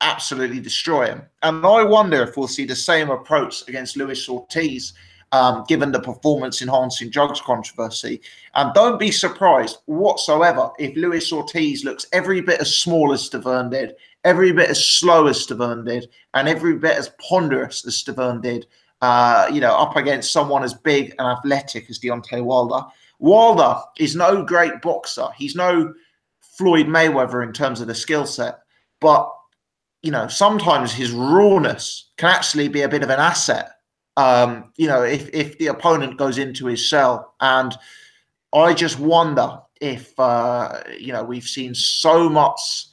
A: absolutely destroy him. And I wonder if we'll see the same approach against Luis Ortiz, given the performance-enhancing drugs controversy. And don't be surprised whatsoever if Luis Ortiz looks every bit as small as Stavern did, every bit as slow as Stavern did, and every bit as ponderous as Stavern did, up against someone as big and athletic as Deontay Wilder. Wilder is no great boxer. He's no Floyd Mayweather in terms of the skill set, but sometimes his rawness can actually be a bit of an asset. If the opponent goes into his shell. And I just wonder if, we've seen so much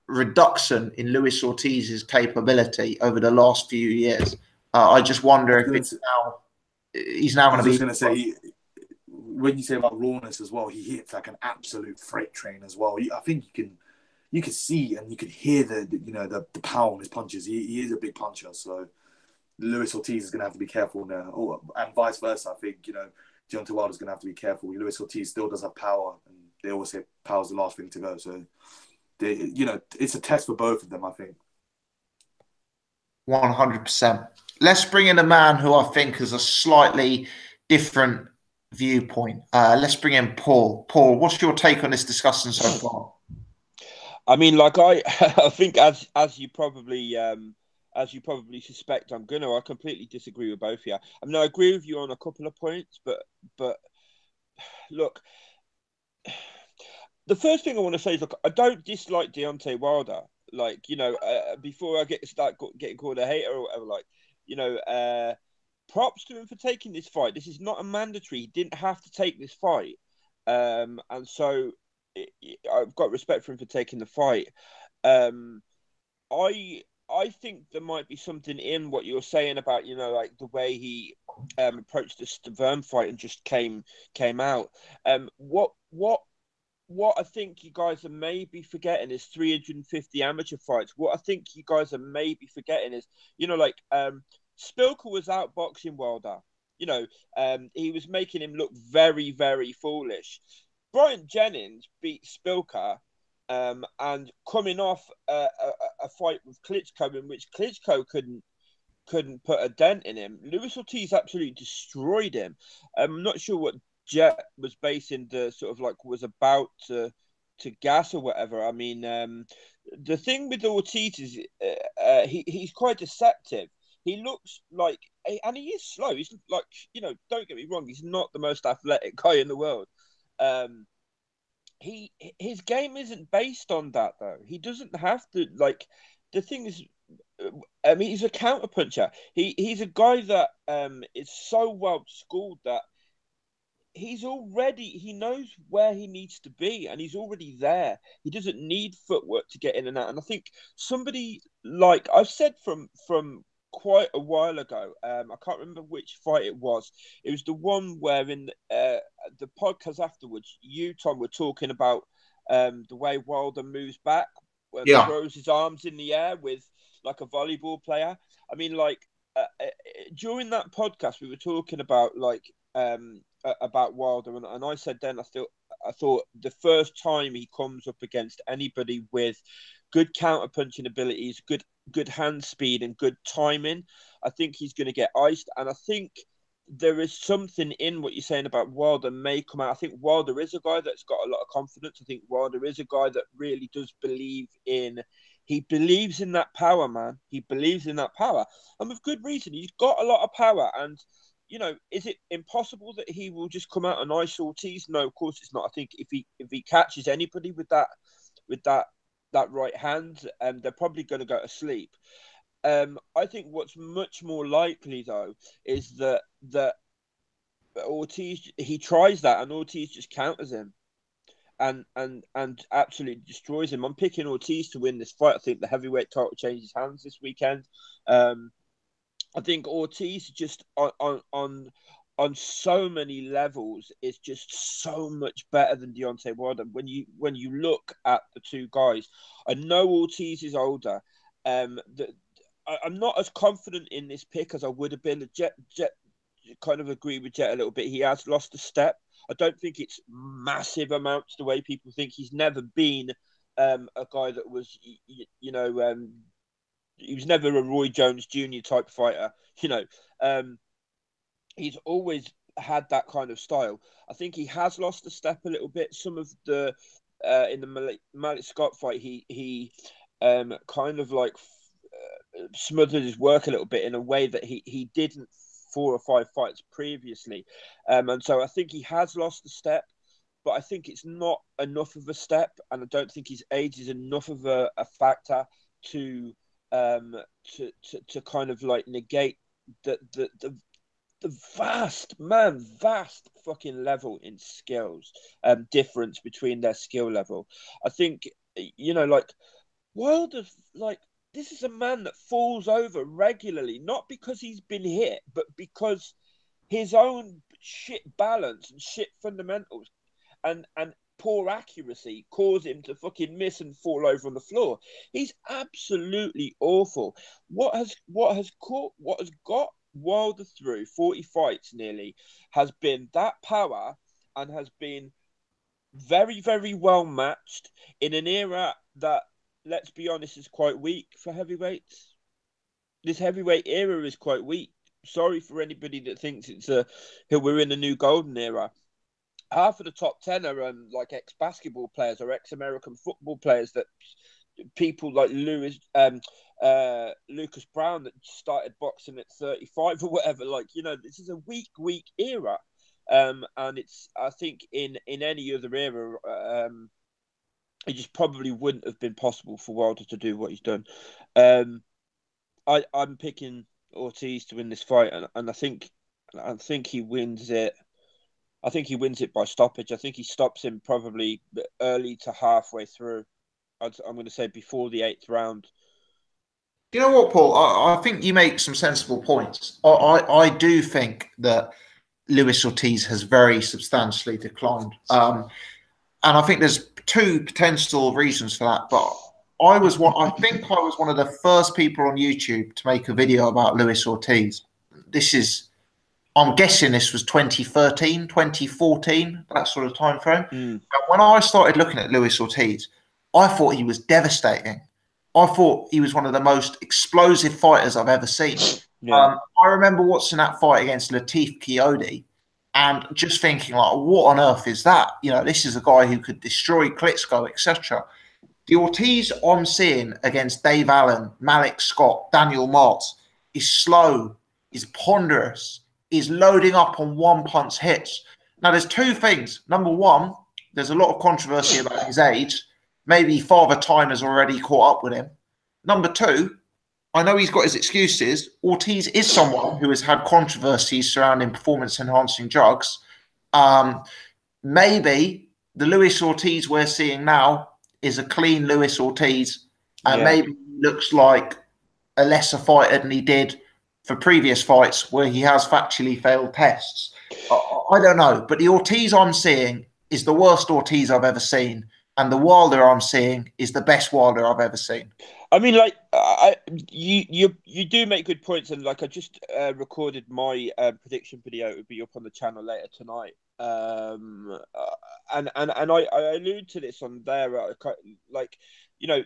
A: reduction in Luis Ortiz's capability over the last few years. I just wonder if he's now going to be...
B: I was just going to say, when you say about rawness as well, he hits like an absolute freight train as well. I think you can see and you can hear the power on his punches. He is a big puncher, so Luis Ortiz is going to have to be careful now, and vice versa. I think Deontay Wilder is going to have to be careful. Luis Ortiz still does have power, and they always say power's the last thing to go. So it's a test for both of them, I think.
A: 100%. Let's bring in a man who I think has a slightly different viewpoint. Let's bring in Paul. Paul, what's your take on this discussion so far?
C: I mean, I think as you probably suspect, I completely disagree with both of you. I mean, I agree with you on a couple of points, but look, the first thing I want to say is, look, I don't dislike Deontay Wilder. Before I start getting called a hater or whatever, props to him for taking this fight. This is not a mandatory. He didn't have to take this fight, and so I've got respect for him for taking the fight. I think there might be something in what you're saying about, the way he approached the Stavern fight and just came out. What I think you guys are maybe forgetting is 350 amateur fights. What I think you guys are maybe forgetting is, Spilker was outboxing Wilder. He was making him look very, very foolish. Brian Jennings beat Spilker, and coming off a fight with Klitschko in which Klitschko couldn't put a dent in him. Luis Ortiz absolutely destroyed him. I'm not sure what Jet was basing the sort of was about to gas or whatever. I mean, the thing with Ortiz is he's quite deceptive. He looks like, and he is slow. He's don't get me wrong, he's not the most athletic guy in the world. His game isn't based on that though. He doesn't have to the thing is, I mean, he's a counterpuncher. He's a guy that is so well schooled that he knows where he needs to be and he's already there. He doesn't need footwork to get in and out. And I think somebody I've said from quite a while ago, I can't remember which fight it was. It was the one where in the podcast afterwards, you, Tom, were talking about the way Wilder moves back, throws his arms in the air with like a volleyball player. I mean, like during that podcast, we were talking about about Wilder, and I said then I thought the first time he comes up against anybody with good counter punching abilities, good hand speed, and good timing, I think he's going to get iced. And I think there is something in what you're saying about Wilder may come out. I think Wilder is a guy that's got a lot of confidence. I think Wilder is a guy that really does believe in. He believes in that power, man. He believes in that power, and with good reason. He's got a lot of power, and is it impossible that he will just come out and ice Ortiz? No, of course it's not. I think if he catches anybody with that right hand, they're probably going to go to sleep. I think what's much more likely though is that Ortiz, he tries that and Ortiz just counters him and absolutely destroys him. I'm picking Ortiz to win this fight. I think the heavyweight title changes hands this weekend. I think Ortiz just on so many levels is just so much better than Deontay Wilder. When you look at the two guys, I know Ortiz is older. I'm not as confident in this pick as I would have been. Jet kind of agree with Jet a little bit. He has lost a step. I don't think it's massive amounts the way people think. He's never been a guy that was, he was never a Roy Jones Jr. type fighter. He's always had that kind of style. I think he has lost a step a little bit. Some of the in the Malik Scott fight, he kind of like smothered his work a little bit in a way that he didn't 4 or 5 fights previously, and so I think he has lost a step, but I think it's not enough of a step, and I don't think his age is enough of a factor to kind of like negate the vast fucking level in skills difference between their skill level. I think like Wilder, like, this is a man that falls over regularly, not because he's been hit, but because his own shit balance and shit fundamentals and poor accuracy cause him to fucking miss and fall over on the floor. He's absolutely awful. What has got Wilder through 40 fights nearly has been that power, and has been very, very well matched in an era that, let's be honest, is quite weak for heavyweights. This heavyweight era is quite weak. Sorry for anybody that thinks we're in a new golden era. Half of the top 10 are like ex-basketball players or ex-American football players, that people like Lucas Brown that started boxing at 35 or whatever. Like, this is a weak era. And it's, I think in any other era, it just probably wouldn't have been possible for Wilder to do what he's done. I'm picking Ortiz to win this fight, and I think he wins it. I think he wins it by stoppage. I think he stops him probably early to halfway through. I'm going to say before the 8th round.
A: You know what, Paul? I think you make some sensible points. I do think that Luis Ortiz has very substantially declined. And I think there's 2 potential reasons for that. But I think I was one of the first people on YouTube to make a video about Luis Ortiz. I'm guessing this was 2013, 2014, that sort of time frame. And when I started looking at Luis Ortiz, I thought he was devastating. I thought he was one of the most explosive fighters I've ever seen. Yeah. I remember watching that fight against Latif Kiyodi and just thinking, like, what on earth is that? This is a guy who could destroy Klitschko, etc. The Ortiz I'm seeing against Dave Allen, Malik Scott, Daniel Martz is slow, is ponderous, is loading up on one-punch hits. Now, there's 2 things. Number one, there's a lot of controversy about his age. Maybe Father Time has already caught up with him. Number 2, I know he's got his excuses. Ortiz is someone who has had controversies surrounding performance-enhancing drugs. Maybe the Luis Ortiz we're seeing now is a clean Luis Ortiz, and maybe he looks like a lesser fighter than he did for previous fights where he has factually failed tests. I don't know, but the Ortiz I'm seeing is the worst Ortiz I've ever seen. and the Wilder I'm seeing is the best Wilder I've ever seen.
C: I mean, like, you do make good points, and like I just recorded my prediction video. It would be up on the channel later tonight. And I allude to this on there. Like, you know,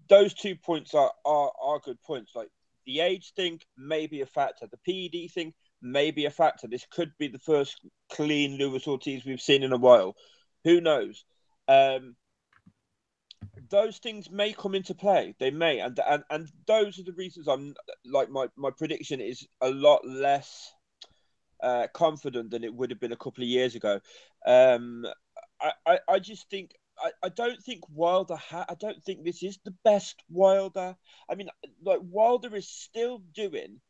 C: those 2 points are good points. Like the age thing may be a factor. The PED thing may be a factor. This could be the first clean Luis Ortiz we've seen in a while. Who knows? Those things may come into play. They may, and those are the reasons I'm like my prediction is a lot less confident than it would have been a couple of years ago. I just think I don't think Wilder. I don't think this is the best Wilder. I mean, like Wilder is still doing.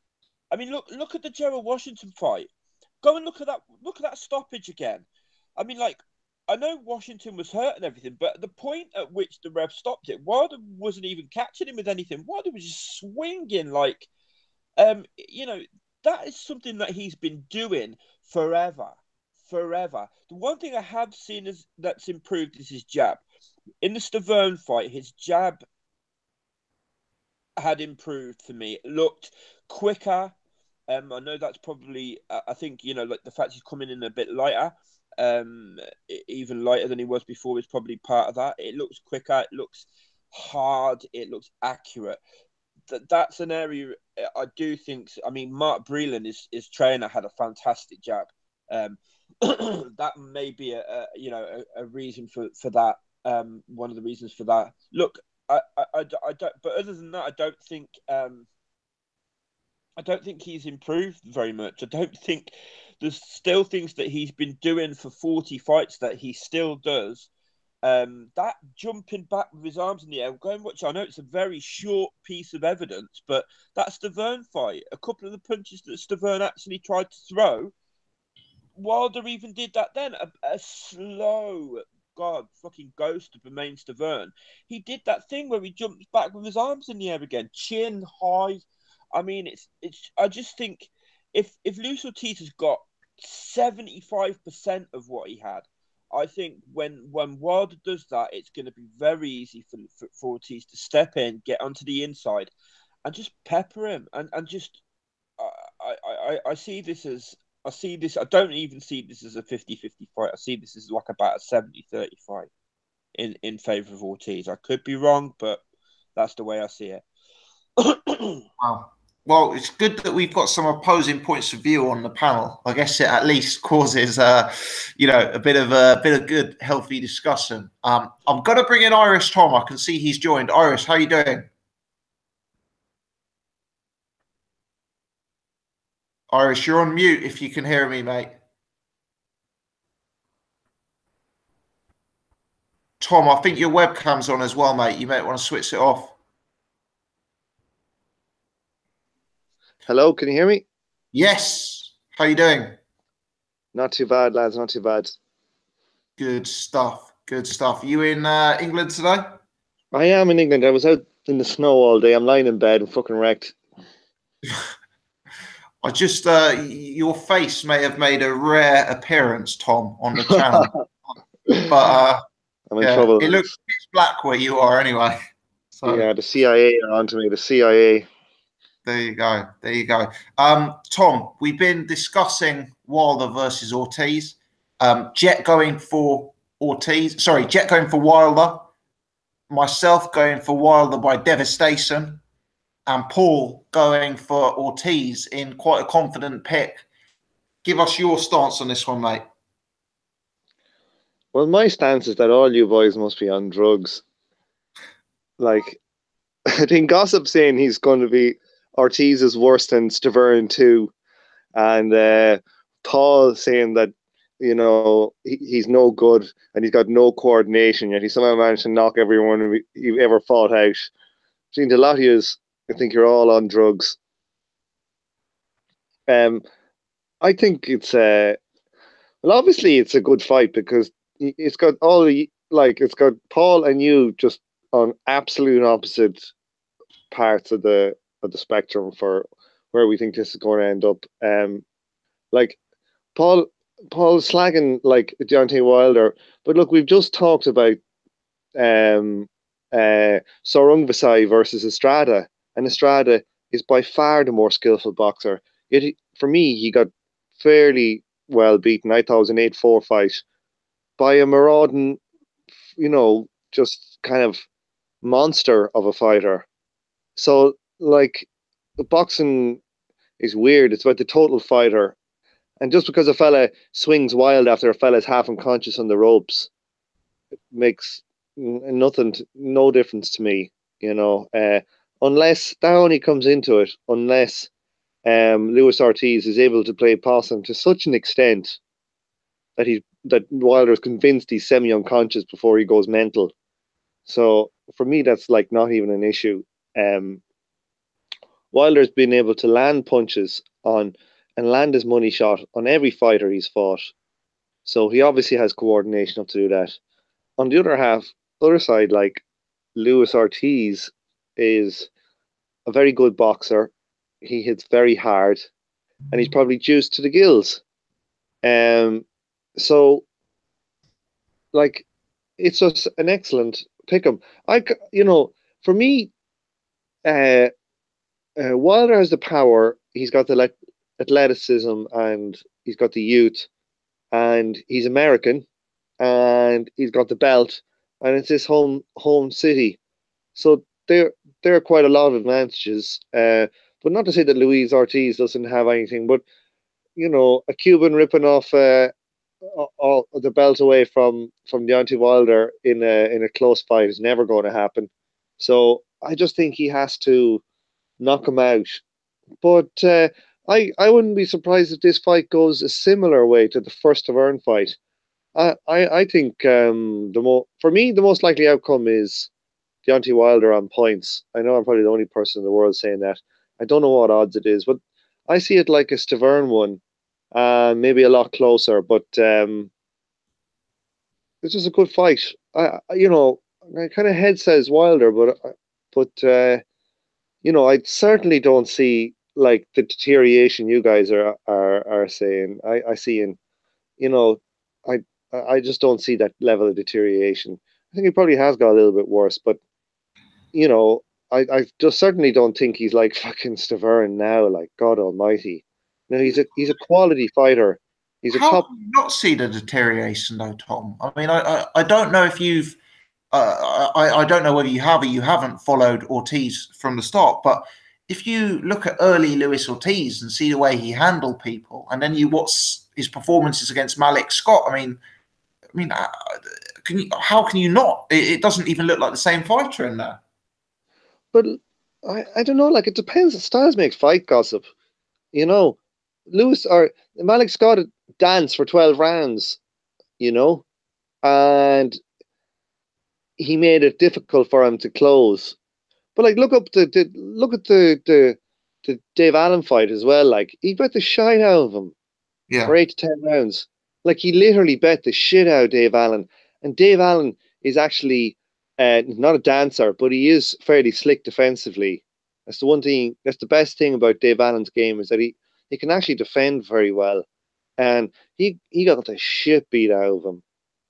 C: I mean, look at the Gerald Washington fight. Go and look at that. Look at that stoppage again. I mean, like. I know Washington was hurt and everything, but the point at which the ref stopped it, Wilder wasn't even catching him with anything. Wilder was just swinging like, you know, that is something that he's been doing forever. The one thing I have seen that's improved is his jab. In the Stavern fight, his jab had improved for me. It looked quicker. I know that's probably, I think, you know, like the fact he's coming in a bit lighter. Even lighter than he was before is probably part of that. It looks quicker, it looks hard, it looks accurate. That's an area I do think. I mean, Mark Breland, his trainer, had a fantastic jab. That may be a reason for that. One of the reasons for that. Look, I don't. But other than that, I don't think he's improved very much. I don't think there's still things that he's been doing for 40 fights that he still does. That jumping back with his arms in the air, go and watch. I know it's a very short piece of evidence, but that Stavern fight, a couple of the punches that Stavern actually tried to throw, Wilder even did that then. A slow, God, fucking ghost of the main Stavern. He did that thing where he jumped back with his arms in the air again, chin high. I mean, it's. I just think if Luis Ortiz has got 75% of what he had, I think when Wilder does that, it's going to be very easy for Ortiz to step in, get onto the inside, and just pepper him. And just, I see this as. I don't even see this as a 50-50 fight. I see this as like about a 70-30 fight in favour of Ortiz. I could be wrong, but that's the way I see it.
A: Wow. Well, it's good that we've got some opposing points of view on the panel. I guess it at least causes, a bit of good, healthy discussion. I'm going to bring in Irish Tom. I can see he's joined. Irish, how are you doing? Irish, you're on mute if you can hear me, mate. Tom, I think your webcam's on as well, mate. You might want to switch it off.
D: Hello, can you hear me?
A: Yes. How you doing?
D: Not too bad, lads. Not too bad.
A: Good stuff. Good stuff. You in England today?
D: I am in England. I was out in the snow all day. I'm lying in bed and fucking wrecked.
A: I just, your face may have made a rare appearance, Tom, on the channel. But
D: I'm in trouble.
A: It looks pitch black where you are anyway. So,
D: yeah, the CIA are onto me. The CIA.
A: There you go. There you go. Tom, we've been discussing Wilder versus Ortiz. Jet going for Ortiz. Sorry, Jet going for Wilder. Myself going for Wilder by devastation. And Paul going for Ortiz in quite a confident pick. Give us your stance on this one, mate.
D: Well, my stance is that all you boys must be on drugs. Like, I think gossip saying he's going to be Ortiz is worse than Stavern too, and Paul saying that he's no good and he's got no coordination, yet he somehow managed to knock everyone he ever fought out. I think a lot of you, I think you're all on drugs. I think it's well, obviously it's a good fight because it's got it's got Paul and you just on absolute opposite parts of the spectrum for where we think this is going to end up. Like Paul's slagging like Deontay Wilder, but look, we've just talked about Sorungvasai versus Estrada, and Estrada is by far the more skillful boxer. Yet for me, he got fairly well beaten. I thought it was an 8-4 fight by a marauding, just kind of monster of a fighter. So, like, the boxing is weird. It's about the total fighter. And just because a fella swings wild after a fella's half unconscious on the ropes makes no difference to me, unless that only comes into it, unless Luis Ortiz is able to play possum to such an extent that Wilder's convinced he's semi-unconscious before he goes mental. So for me, that's like not even an issue. Wilder's been able to land punches on and land his money shot on every fighter he's fought. So he obviously has coordination up to do that. On the other side, like Luis Ortiz is a very good boxer. He hits very hard, and he's probably juiced to the gills. So, like, it's just an excellent pick'em. For me, Wilder has the power. He's got the athleticism, and he's got the youth, and he's American, and he's got the belt, and it's his home city. So there are quite a lot of advantages. But not to say that Luis Ortiz doesn't have anything, but a Cuban ripping off all the belt away from Deontay Wilder in a close fight is never going to happen. So I just think he has to knock him out. But I wouldn't be surprised if this fight goes a similar way to the first of Earn fight. I think for me the most likely outcome is Deontay Wilder on points. I know I'm probably the only person in the world saying that. I don't know what odds it is, but I see it like a Stavern one, maybe a lot closer. But it's just a good fight. I kind of head says Wilder, but I certainly don't see like the deterioration you guys are saying. I see I just don't see that level of deterioration. I think he probably has got a little bit worse, but I just certainly don't think he's like fucking Stavern now. Like God Almighty, he's a quality fighter. He's a top.
A: Can you not see the deterioration though, Tom? I mean, I don't know if you've. I don't know whether you have or you haven't followed Ortiz from the start, but if you look at early Luis Ortiz and see the way he handled people, and then you watch his performances against Malik Scott, I mean, how can you not? It doesn't even look like the same fighter in there.
D: But I don't know. Like, it depends. Styles makes fight, Gossip. Lewis or Malik Scott danced for 12 rounds. And he made it difficult for him to close. But like, look at the Dave Allen fight as well. Like, he bet the shit out of him for 8 to 10 rounds. Like, he literally bet the shit out of Dave Allen. And Dave Allen is actually not a dancer, but he is fairly slick defensively. That's the one thing. That's the best thing about Dave Allen's game, is that he can actually defend very well. And he got the shit beat out of him,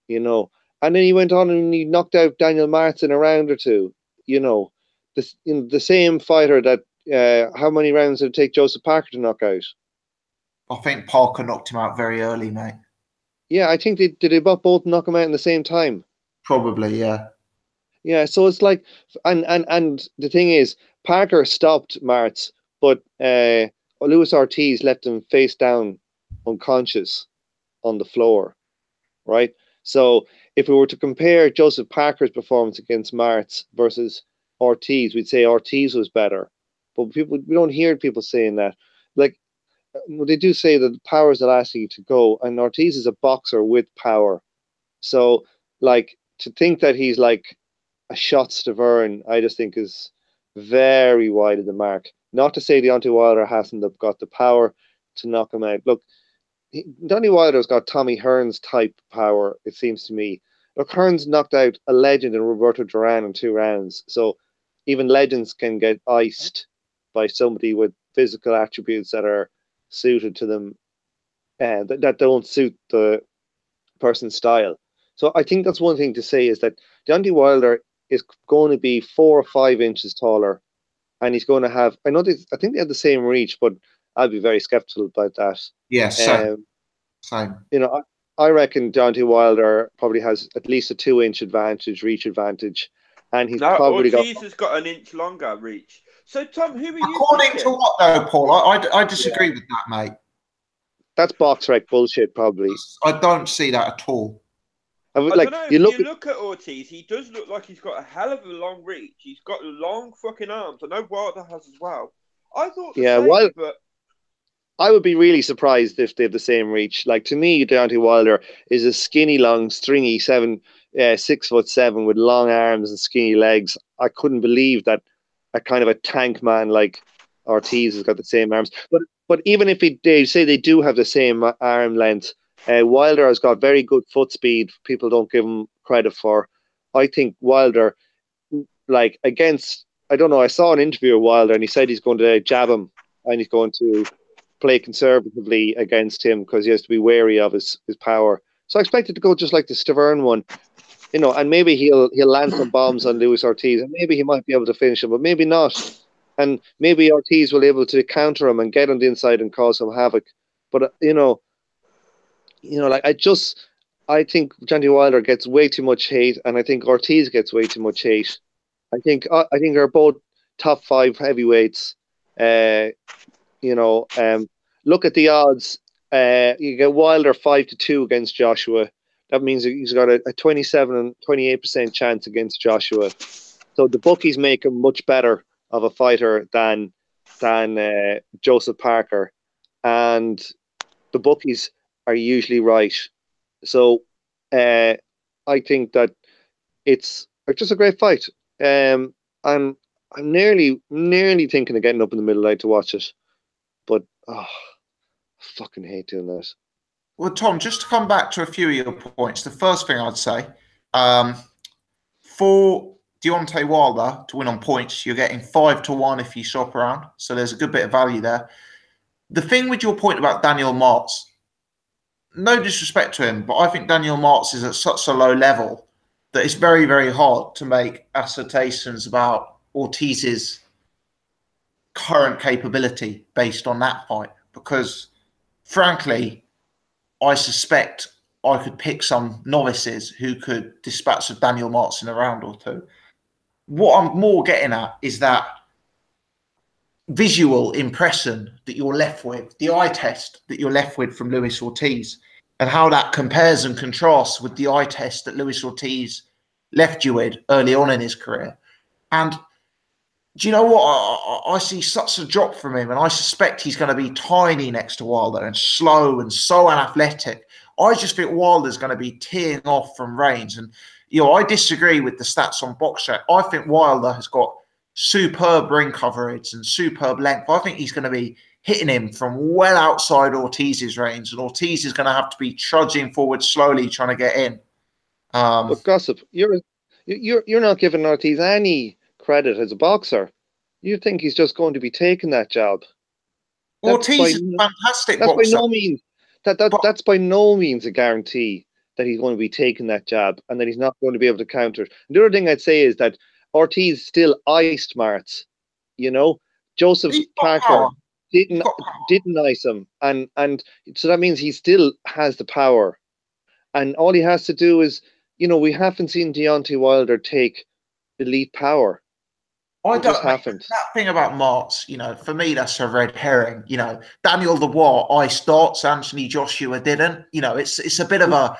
D: And then he went on and he knocked out Daniel Martz in a round or two. The same fighter that how many rounds did it take Joseph Parker to knock out?
A: I think Parker knocked him out very early, mate.
D: Yeah, I think did they both knock him out in the same time?
A: Probably, yeah.
D: Yeah, so it's like, and the thing is, Parker stopped Martz, but Luis Ortiz left him face down, unconscious, on the floor, right? So if we were to compare Joseph Parker's performance against Martz versus Ortiz, we'd say Ortiz was better. But we don't hear people saying that. Like, they do say that power is the last thing to go, and Ortiz is a boxer with power. So, like, to think that he's like a shot Stavern, I just think is very wide of the mark. Not to say Deontay Wilder hasn't got the power to knock him out. Look, Deontay Wilder's got Tommy Hearns type power, it seems to me. Look, Hearns knocked out a legend in Roberto Duran in 2 rounds. So even legends can get iced by somebody with physical attributes that are suited to them, and that don't suit the person's style. So I think that's one thing to say, is that Deontay Wilder is going to be 4 or 5 inches taller, and he's going to have. I think they have the same reach, but I'd be very skeptical about that.
A: Yeah, same.
D: You know, I reckon Deontay Wilder probably has at least a 2-inch advantage, reach advantage, and he's probably
C: Ortiz has got an inch longer reach. So, Tom, who are you
A: According
C: picking?
A: to what, though, Paul? I disagree with that, mate.
D: That's box rec bullshit, probably.
A: I don't see that at all.
C: I don't know.
D: You
C: look at Ortiz, he does look like he's got a hell of a long reach. He's got long fucking arms. I know Wilder has as well. I thought but
D: I would be really surprised if they have the same reach. Like, to me, Deontay Wilder is a skinny, long, stringy 6'7" with long arms and skinny legs. I couldn't believe that a kind of a tank man like Ortiz has got the same arms. But even if they say they do have the same arm length, Wilder has got very good foot speed. People don't give him credit for. I think Wilder, like, against, I don't know, I saw an interview with Wilder and he said he's going to jab him and he's going to play conservatively against him because he has to be wary of his power. So I expect it to go just like the Stavern one, you know, and maybe he'll land some bombs on Luis Ortiz, and maybe he might be able to finish him, but maybe not. And maybe Ortiz will be able to counter him and get on the inside and cause some havoc. But you know, like I think Deontay Wilder gets way too much hate, and I think Ortiz gets way too much hate. I think they're both top 5 heavyweights. You know, look at the odds. You get Wilder 5-2 against Joshua. That means he's got a 27 and 28% chance against Joshua. So the bookies make him much better of a fighter than Joseph Parker, and the bookies are usually right. So I think that it's just a great fight. I'm nearly thinking of getting up in the middle of the night to watch it, but I fucking hate doing that.
A: Well, Tom, just to come back to a few of your points, the first thing I'd say, for Deontay Wilder to win on points, you're getting 5-1 if you shop around. So there's a good bit of value there. The thing with your point about Daniel Martz, no disrespect to him, but I think Daniel Martz is at such a low level that it's very, very hard to make assertions about Ortiz's current capability based on that fight. Because, frankly, I suspect I could pick some novices who could dispatch of Daniel Martz in a round or two. What I'm more getting at is that visual impression that you're left with, the eye test that you're left with from Luis Ortiz, and how that compares and contrasts with the eye test that Luis Ortiz left you with early on in his career. And do you know what? I see such a drop from him, and I suspect he's going to be tiny next to Wilder and slow and so unathletic. I just think Wilder's going to be teeing off from range. And, you know, I disagree with the stats on BoxRec. I think Wilder has got superb ring coverage and superb length. I think he's going to be hitting him from well outside Ortiz's range, and Ortiz is going to have to be trudging forward slowly trying to get in.
D: But Gossip, you're not giving Ortiz any credit as a boxer. You think he's just going to be taking that job?
A: Ortiz is a fantastic
D: boxer.
A: By
D: no means that's by no means a guarantee that he's going to be taking that jab and that he's not going to be able to counter it. And the other thing I'd say is that Ortiz still iced Martz. You know, Joseph Parker didn't ice him, and so that means he still has the power. And all he has to do is, you know, we haven't seen Deontay Wilder take elite power.
A: That thing about Martz, you know, for me, that's a red herring. You know, Daniel Dubois iced darts, Anthony Joshua didn't. You know, it's a bit of a.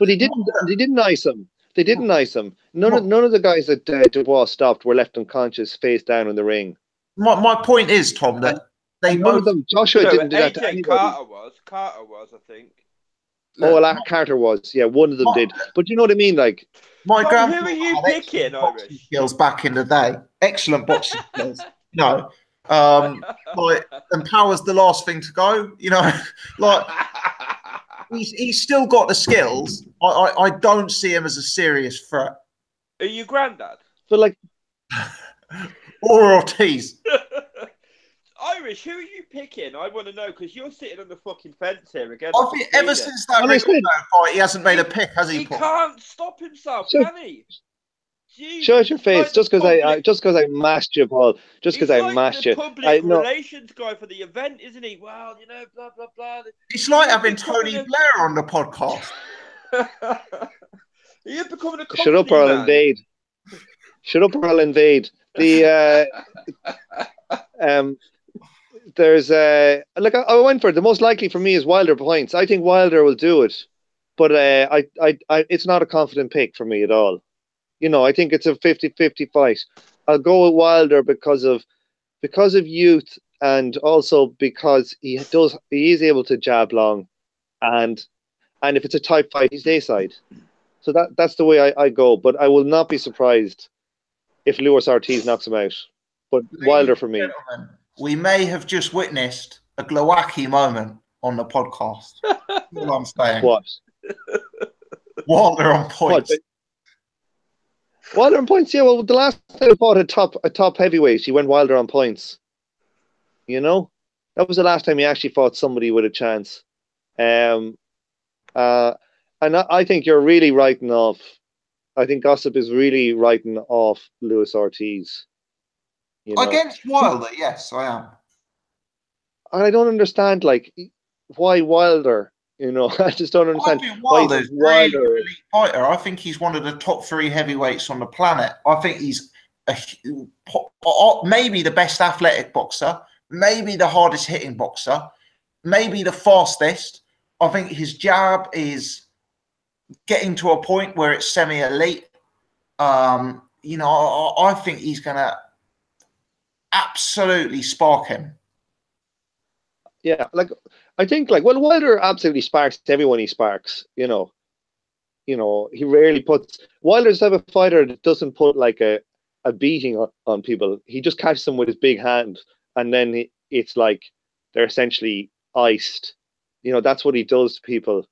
D: But he didn't ice him. They didn't ice him. None of the guys that Dubois stopped were left unconscious, face down in the ring.
A: My point is, Tom, that they both.
D: Of them, Joshua didn't do that to anybody.
C: Carter was, I think.
D: Oh, well, Carter was. Yeah, one of them did. But you know what I mean? Like,
A: my grandpa
C: who are you picking, Irish?
A: Skills back in the day. Excellent boxing skills. You know, like, and power's the last thing to go. You know, like he's still got the skills. I don't see him as a serious threat.
C: Are you granddad?
D: But like,
A: or Ortiz.
C: Irish, who are you picking? I want to know because you're sitting on the fucking fence here again.
A: I think ever since that fight, he hasn't made a pick, has he?
C: He can't stop himself, can he?
D: Shut your face! Just because I mashed you, Paul. Just because I mashed you.
C: He's like the public relations guy for the event, isn't he? Well, you know, blah blah blah.
A: It's like having Tony Blair on the podcast.
C: You're becoming a
D: Shut up, or I'll invade. Shut up, or I'll invade. The there's like I went for it. The most likely for me is Wilder points. I think Wilder will do it, but I it's not a confident pick for me at all. You know, I think it's a 50-50 fight. I'll go with Wilder because of youth and also because he is able to jab long, and if it's a tight fight, he's day side. So that's the way I go. But I will not be surprised if Luis Ortiz knocks him out. But Wilder for me.
A: We may have just witnessed a Glowacki moment on the podcast. That's all I'm saying.
D: What?
A: Wilder on points.
D: What? Wilder on points, yeah. Well, the last time I fought a top heavyweight, he went Wilder on points. You know, that was the last time he actually fought somebody with a chance. And I think you're really writing off. I think Gossip is really writing off Luis Ortiz. You know?
A: Against Wilder, yes, I am.
D: And I don't understand, like, why Wilder. You know, I just don't understand.
A: I think Wilder's a really elite fighter. I think he's one of the top 3 heavyweights on the planet. I think he's maybe the best athletic boxer, maybe the hardest hitting boxer, maybe the fastest. I think his jab is getting to a point where it's semi-elite. You know, I think he's going to absolutely spark him.
D: Yeah, like I think, like, well, Wilder absolutely sparks everyone he sparks. You know, he rarely puts. Wilder's the type of fighter that doesn't put like a beating on people. He just catches them with his big hand, and then it's like they're essentially iced. You know, that's what he does to people.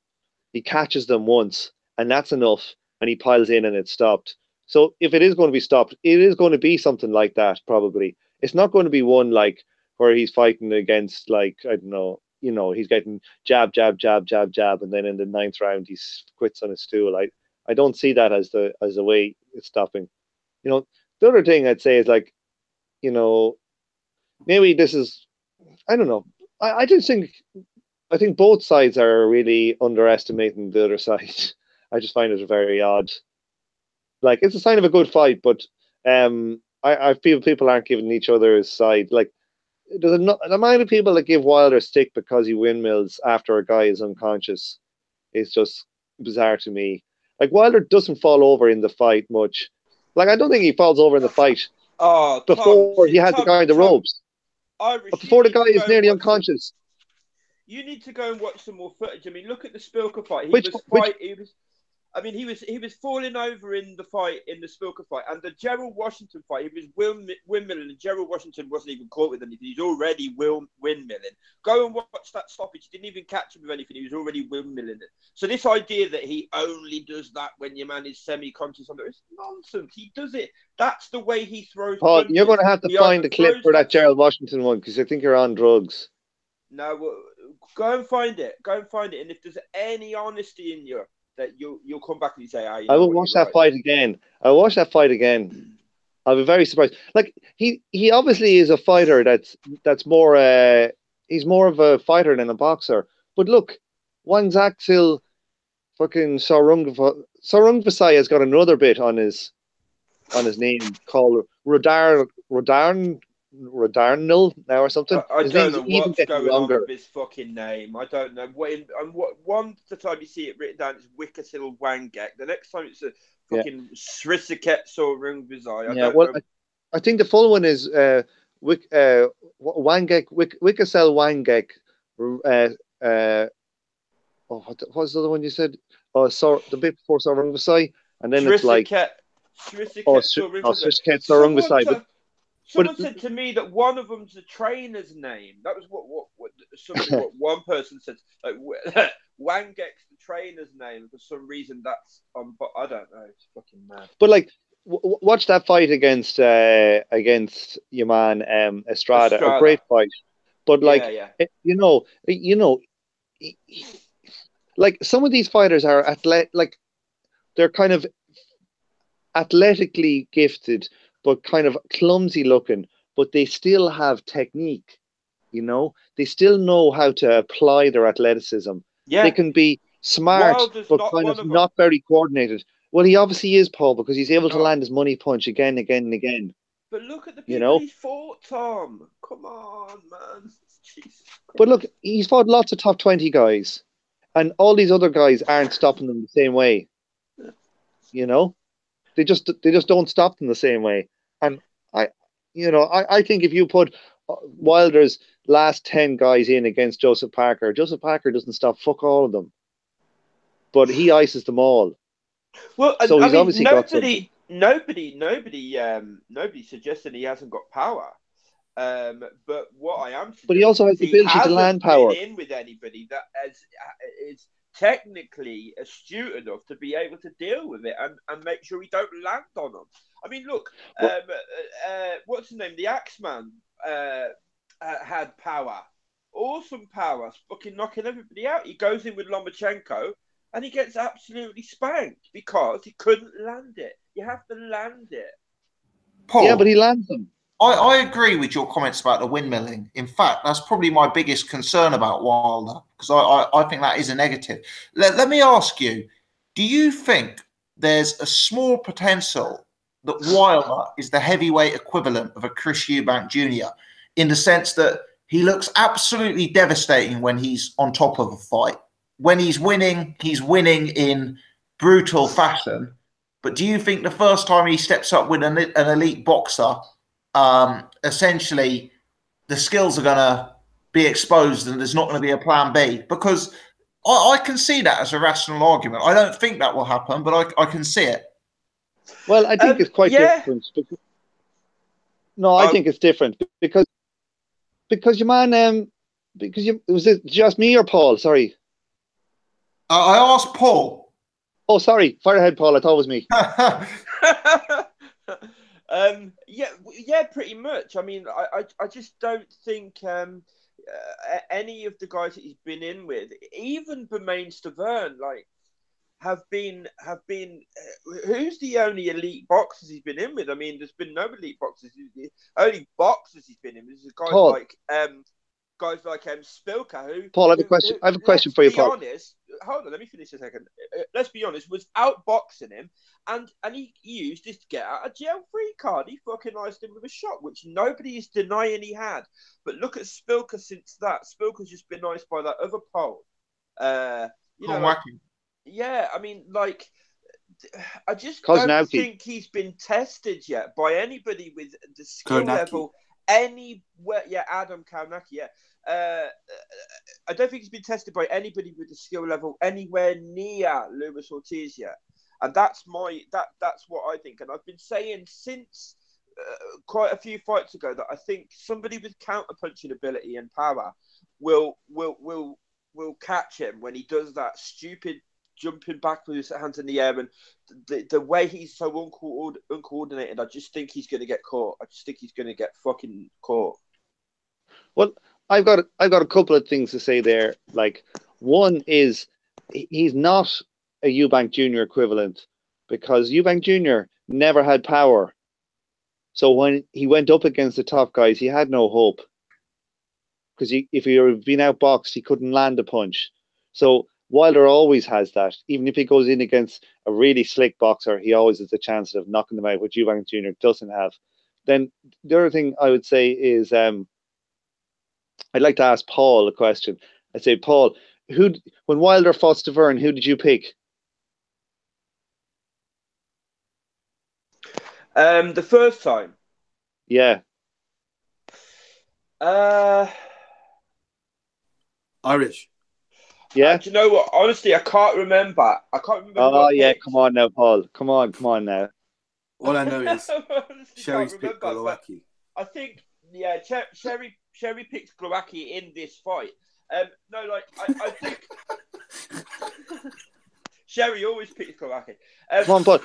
D: He catches them once, and that's enough, and he piles in, and it's stopped. So if it is going to be stopped, it is going to be something like that. Probably, it's not going to be one like where he's fighting against, like, I don't know, you know, he's getting jab, jab, jab, jab, jab, and then in the 9th round he quits on his stool. I don't see that as the way it's stopping. You know, the other thing I'd say is, like, you know, maybe this is, I don't know. I think both sides are really underestimating the other side. I just find it very odd. Like, it's a sign of a good fight, but I feel people aren't giving each other his side. Like, there's an amount of people that give Wilder stick because he windmills after a guy is unconscious. It's just bizarre to me. Like, Wilder doesn't fall over in the fight much. Like, I don't think he falls over in the fight before he has the guy in the ropes. Before the guy is nearly unconscious.
C: You need to go and watch some more footage. I mean, look at the Spilker fight. He was falling over in the fight, in the Spilker fight, and the Gerald Washington fight. He was windmilling, and Gerald Washington wasn't even caught with anything. He's already windmilling. Go and watch that stoppage. He didn't even catch him with anything. He was already windmilling it. So this idea that he only does that when your man is semi-conscious under, it's nonsense. He does it. That's the way he throws.
D: Paul, you're going to have to find a clip for that Gerald Washington one, because I think you're on drugs.
C: No, well, go and find it. Go and find it. And if there's any honesty in you, that you'll come back and you say, I
D: will watch that fight again. I'll watch that fight again. I'll be very surprised. Like, he obviously is a fighter that's more he's more of a fighter than a boxer. But look, Wang Zaxil, fucking Sarungvasai has got another bit on his name called Rodarnil now or something.
C: I don't know what's going on with his fucking name. I don't know. One the time you see it written down, it's Wikasil Wangek. The next time it's a fucking Srisiket Sorungvizai.
D: I think the full one is Wangek, Wikasel Wangek. What was the other one you said? Oh, the bit before Sorungvasai, and then it's like
C: Srisiket
D: Sorungvasai.
C: Someone said to me that one of them's the trainer's name. That was what one person said. Like, Wangek's the trainer's name. For some reason, that's but I don't know. It's fucking mad.
D: But like, watch that fight against your man Estrada. A great fight. But like,
C: Yeah.
D: like some of these fighters are like they're kind of athletically gifted, but kind of clumsy looking, but they still have technique. They still know how to apply their athleticism.
C: Yeah.
D: They can be smart,
C: Wilder's
D: but
C: not
D: kind
C: one
D: of
C: of them.
D: not very coordinated. Well, he obviously is, Paul, because he's able to
C: No.
D: land his money punch again, again, and again.
C: But look at the people he's fought, Tom. Come on, man. Jesus.
D: But look, he's fought lots of top 20 guys, and all these other guys aren't stopping them the same way. They just don't stop them the same way. And I think if you put Wilder's last 10 guys in against Joseph Parker doesn't stop fuck all of them, but he ices them all.
C: Well,
D: so he's obviously got
C: something. Nobody suggesting he hasn't got power. But what I am suggesting,
D: but he also has the ability to land power.
C: Been in with anybody that is technically astute enough to be able to deal with it and make sure he don't land on them. I mean, look, what's his name? The Axeman had power, awesome power, fucking knocking everybody out. He goes in with Lomachenko and he gets absolutely spanked because he couldn't land it. You have to land it.
A: Paul,
D: yeah, but he lands them.
A: I agree with your comments about the windmilling. In fact, that's probably my biggest concern about Wilder, because I think that is a negative. Let me ask you, do you think there's a small potential that Wilder is the heavyweight equivalent of a Chris Eubank Jr. in the sense that he looks absolutely devastating when he's on top of a fight? When he's winning in brutal fashion. But do you think the first time he steps up with an elite boxer, essentially the skills are going to be exposed and there's not going to be a plan B? Because I can see that as a rational argument. I don't think that will happen, but I can see it.
D: Well, I think it's quite different. I think it's different because your man, was it just me or Paul? Sorry.
A: I asked Paul.
D: Oh, sorry. Fire ahead, Paul. I thought it was me.
C: Yeah, pretty much. I mean, I just don't think any of the guys that he's been in with, even Bermain Stavern, like, have been. Who's the only elite boxers he's been in with? I mean, there's been no elite boxers. The only boxers he's been in with is guys like Spilka, who...
D: Paul, I have a question for you, Paul.
C: Hold on, let me finish a second. Let's be honest, was outboxing him, and he used this get out of jail free card. He fucking iced him with a shot, which nobody is denying he had. But look at Spilka since that. Spilka's just been iced by that other pole. Yeah, I mean, like, I just don't think he's been tested yet by anybody with the skill level anywhere. Yeah, Adam Kaunaki, yeah. I don't think he's been tested by anybody with the skill level anywhere near Luis Ortiz yet, and that's what I think. And I've been saying since quite a few fights ago that I think somebody with counter-punching ability and power will catch him when he does that stupid jumping back with his hands in the air, and the way he's so uncoordinated. I just think he's going to get caught. I just think he's going to get fucking caught.
D: Well, I've got a couple of things to say there. Like, one is he's not a Eubank Jr. equivalent, because Eubank Jr. never had power. So when he went up against the top guys, he had no hope, because if he had been outboxed, he couldn't land a punch. So Wilder always has that. Even if he goes in against a really slick boxer, he always has a chance of knocking them out, which Eubank Jr. doesn't have. Then the other thing I would say is, I'd like to ask Paul a question. I'd say, Paul, when Wilder fought Stavern, who did you pick?
C: The first time?
D: Yeah.
B: Irish.
D: Yeah.
C: Do you know what? Honestly, I can't remember.
D: Oh, yeah. Come on now, Paul. Come on now.
B: All I know is Sherry's picked Glowacki.
C: I think, yeah, Sherry picked Glowacki in this fight. No, like, I think Sherry always picks Glowacki.
D: Come on, Paul.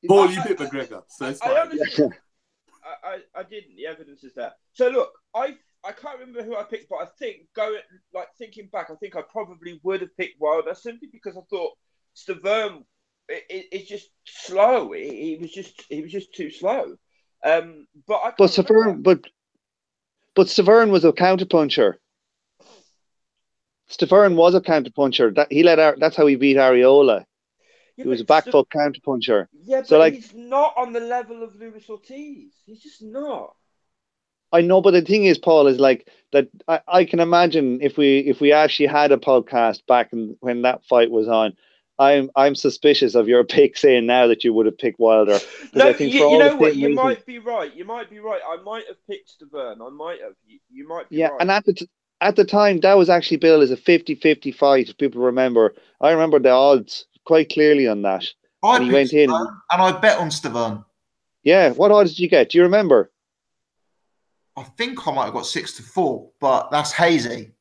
B: Paul, you picked McGregor, so it's fine.
C: I didn't. The evidence is there. So look, I I can't remember who I picked, but I think thinking back, I think I probably would have picked Wilder simply because I thought Stavern is just slow. He was just too slow. But I
D: But
C: can't remember.
D: But Stavern was a counterpuncher. Stavern was a counterpuncher. That's how he beat Areola.
C: Yeah,
D: He was a back foot counterpuncher.
C: Yeah,
D: so
C: but he's not on the level of Luis Ortiz. He's just not.
D: I know, but the thing is, Paul, is like that. I can imagine if we actually had a podcast back when that fight was on. I'm suspicious of your pick saying now that you would have picked Wilder.
C: No,
D: I think
C: you know what? You might be right. You might be right. I might have picked Stavern. I might have. You might be right.
D: Yeah, and at the time, that was actually billed as a 50-50 fight. If people remember, I remember the odds quite clearly on that.
A: And he went in, and I bet on Stavern.
D: Yeah, what odds did you get? Do you remember?
A: I think I might have got 6-4, but that's hazy.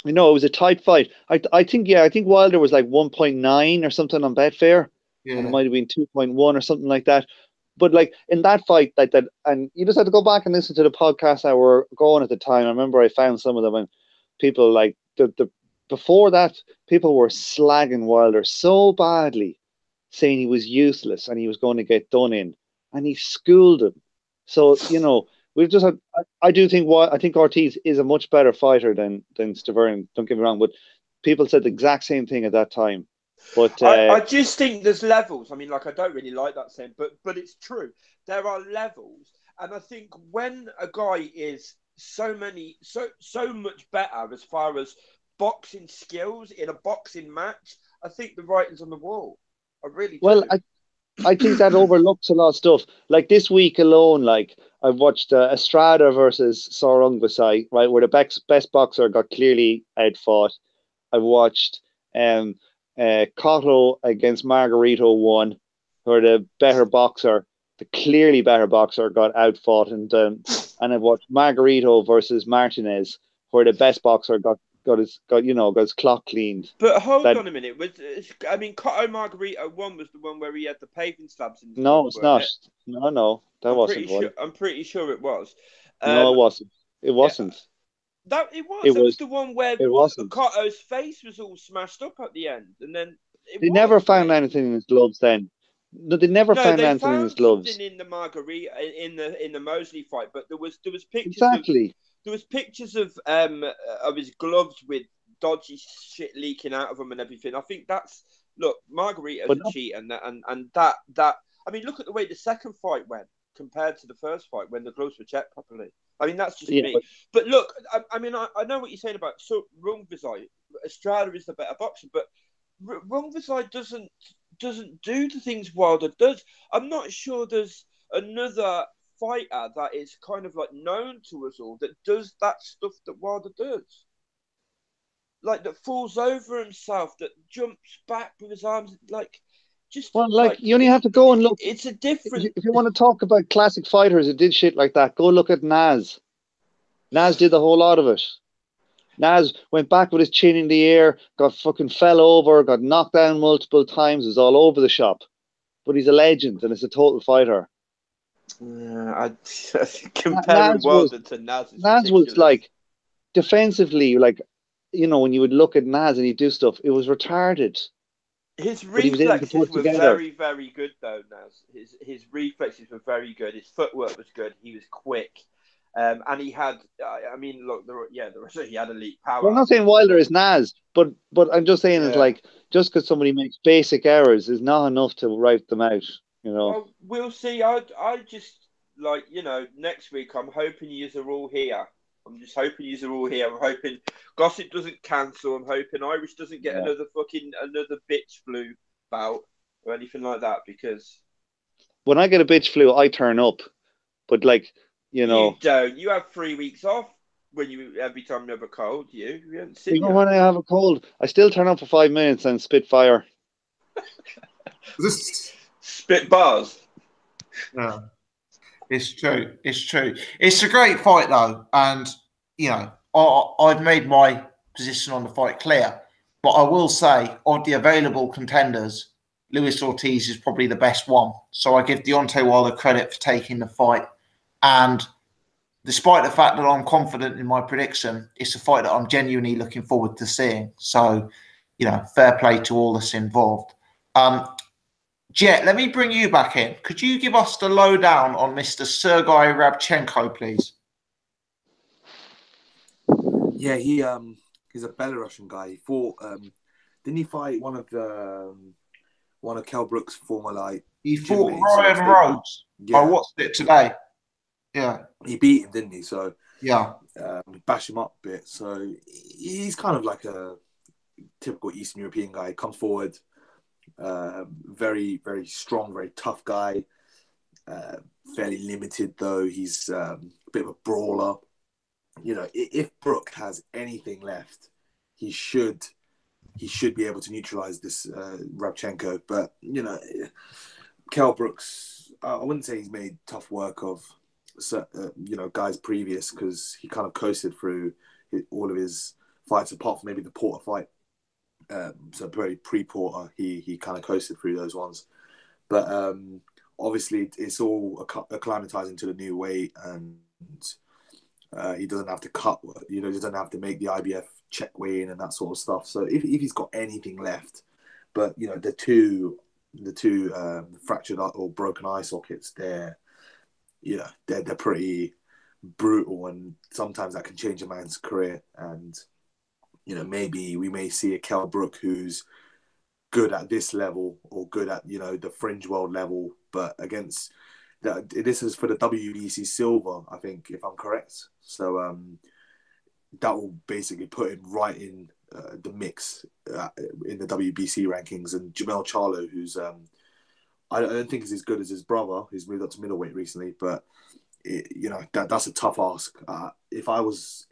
D: You know, it was a tight fight. I think Wilder was like 1.9 or something on Betfair. Yeah. And it might have been 2.1 or something like that. But like in that fight, like that, and you just had to go back and listen to the podcasts that were going at the time. I remember I found some of them, and people like before that, people were slagging Wilder so badly, saying he was useless and he was going to get done in, and he schooled him. So you know, we've just had. I think Ortiz is a much better fighter than Stavern. Don't get me wrong, but people said the exact same thing at that time. But
C: I just think there's levels. I mean, like I don't really like that saying, but it's true. There are levels, and I think when a guy is so much better as far as boxing skills in a boxing match, I think the writing's on the wall. I really do.
D: Well, I think that overlooks a lot of stuff. Like this week alone, like I've watched Estrada versus Sorungbasai, right, where the best boxer got clearly outfought. I've watched Cotto against Margarito 1, where the clearly better boxer got outfought, and I've watched Margarito versus Martinez, where the best boxer got his clock cleaned.
C: But hold on a minute. Cotto Margarito 1 was the one where he had the paving slabs in his
D: No, it's not. No, that wasn't one.
C: I'm pretty sure it was.
D: No, it wasn't. It wasn't.
C: It was the one where Cotto's face was all smashed up at the end, and then
D: they never found anything in his gloves. Then they never found anything in his gloves.
C: Something in the Margarita in the Mosley fight, but there was pictures.
D: Exactly.
C: There was pictures of his gloves with dodgy shit leaking out of them and everything. I think Margarita's a cheat, and that. I mean, look at the way the second fight went compared to the first fight when the gloves were checked properly. I mean, that's just me. But look, I know what you're saying about Rungvisai. Estrada is the better boxer, but Rungvisai doesn't do the things Wilder does. I'm not sure there's another fighter that is kind of like known to us all that does that stuff that Wilder does. Like that falls over himself, that jumps back with his arms, like just.
D: Well, you only have to go and look.
C: It's a different.
D: If you want to talk about classic fighters who did shit like that, go look at Naz. Naz did the whole lot of it. Naz went back with his chin in the air, fell over, got knocked down multiple times, was all over the shop. But he's a legend and it's a total fighter.
C: Comparing Wilder to Naz.
D: Naz was like defensively, like, you know, when you would look at Naz and he'd do stuff, it was retarded.
C: His reflexes were very, very good, though, Naz. His reflexes were very good. His footwork was good. He was quick. And he had, he had elite power.
D: Well, I'm not saying Wilder is Naz, but I'm just saying it's like, just because somebody makes basic errors is not enough to write them out, you know.
C: Well, we'll see. I just, next week, I'm hoping you are all here. I'm just hoping you are all here. I'm hoping Gossip doesn't cancel. I'm hoping Irish doesn't get another bitch flu bout or anything like that, because
D: when I get a bitch flu, I turn up. But you know,
C: you don't. You have 3 weeks off every time you have a cold. You haven't seen.
D: Even when I have a cold, I still turn up for 5 minutes and spit fire.
C: Spit bars.
A: Yeah. It's true. It's a great fight, though. And, you know, I've made my position on the fight clear. But I will say, of the available contenders, Luis Ortiz is probably the best one. So I give Deontay Wilder credit for taking the fight. And despite the fact that I'm confident in my prediction, it's a fight that I'm genuinely looking forward to seeing. So, fair play to all that's involved. Jet, let me bring you back in. Could you give us the lowdown on Mr. Sergei Radchenko, please?
B: Yeah, he's a Belarusian guy. He fought. Didn't he fight one of Kell Brook's former
A: He fought
B: gym mates?
A: Ryan Rhodes.
B: Yeah.
A: I watched it today. Yeah.
B: He beat him, didn't he? So
A: yeah,
B: bash him up a bit. So he's kind of like a typical Eastern European guy. Comes forward, very, very strong, very tough guy. Fairly limited though. He's a bit of a brawler. If Brook has anything left, he should be able to neutralize this Radchenko. But Kell Brook's, I wouldn't say he's made tough work of guys previous, because he kind of coasted through all of his fights, apart from maybe the Porter fight. So very pre-Porter, he kind of coasted through those ones. But obviously, it's all acclimatizing to the new weight, and he doesn't have to cut. He doesn't have to make the IBF check weigh-in and that sort of stuff. So if he's got anything left, but the two fractured or broken eye sockets, they're pretty brutal, and sometimes that can change a man's career. And maybe we may see a Kell Brook who's good at this level, or good at the fringe world level, but against this is for the WBC silver, I think, if I'm correct. So that will basically put him right in the mix in the WBC rankings. And Jamel Charlo, who's I don't think is as good as his brother, who's moved up to middleweight recently, but that's a tough ask. If I was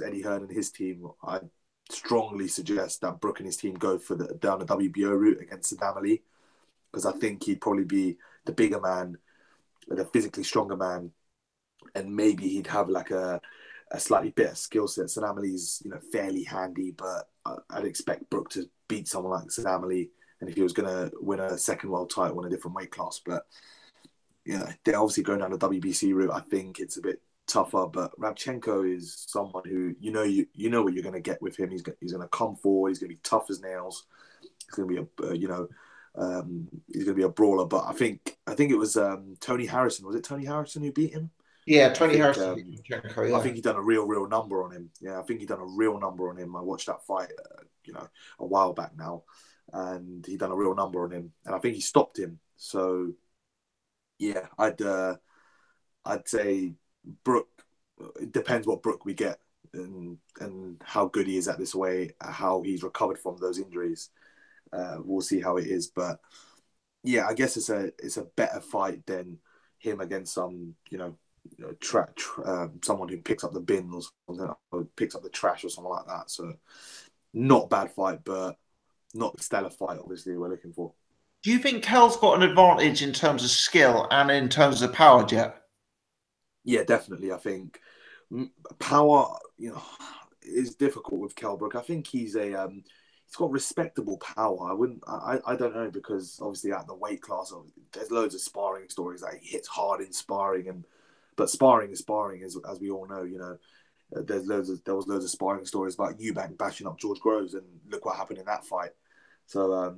B: Eddie Hearn and his team, I'd strongly suggest that Brook and his team go down the WBO route against Saddam Ali, because I think he'd probably be the bigger man, the physically stronger man, and maybe he'd have like a slightly better skill set. Saddam Ali's fairly handy, but I'd expect Brook to beat someone like Saddam Ali, and if he was going to win a second world title in a different weight class. But they're obviously going down the WBC route. I think it's a bit tougher, but Radchenko is someone who you know what you're going to get with him. He's going to come forward. He's going to be tough as nails. He's going to be he's going to be a brawler. But I think it was Tony Harrison. Was it Tony Harrison who beat him?
A: Yeah, Tony Harrison.
B: I think he done a real number on him. Yeah, I think he done a real number on him. I watched that fight, a while back now, and he done a real number on him. And I think he stopped him. So, yeah, I'd say Brook. It depends what Brook we get, and how good he is at this weight, how he's recovered from those injuries. We'll see how it is, but yeah, I guess it's a better fight than him against some someone who picks up the bin or something, or picks up the trash or something like that. So not a bad fight, but not the stellar fight obviously we're looking for.
A: Do you think Kell's got an advantage in terms of skill and in terms of power, Jet?
B: Yeah, definitely. I think power, is difficult with Kell Brook. I think he's got respectable power. I don't know, because obviously at the weight class, there's loads of sparring stories that he hits hard in sparring, but sparring is sparring, as we all know. There was loads of sparring stories about Eubank bashing up George Groves, and look what happened in that fight. So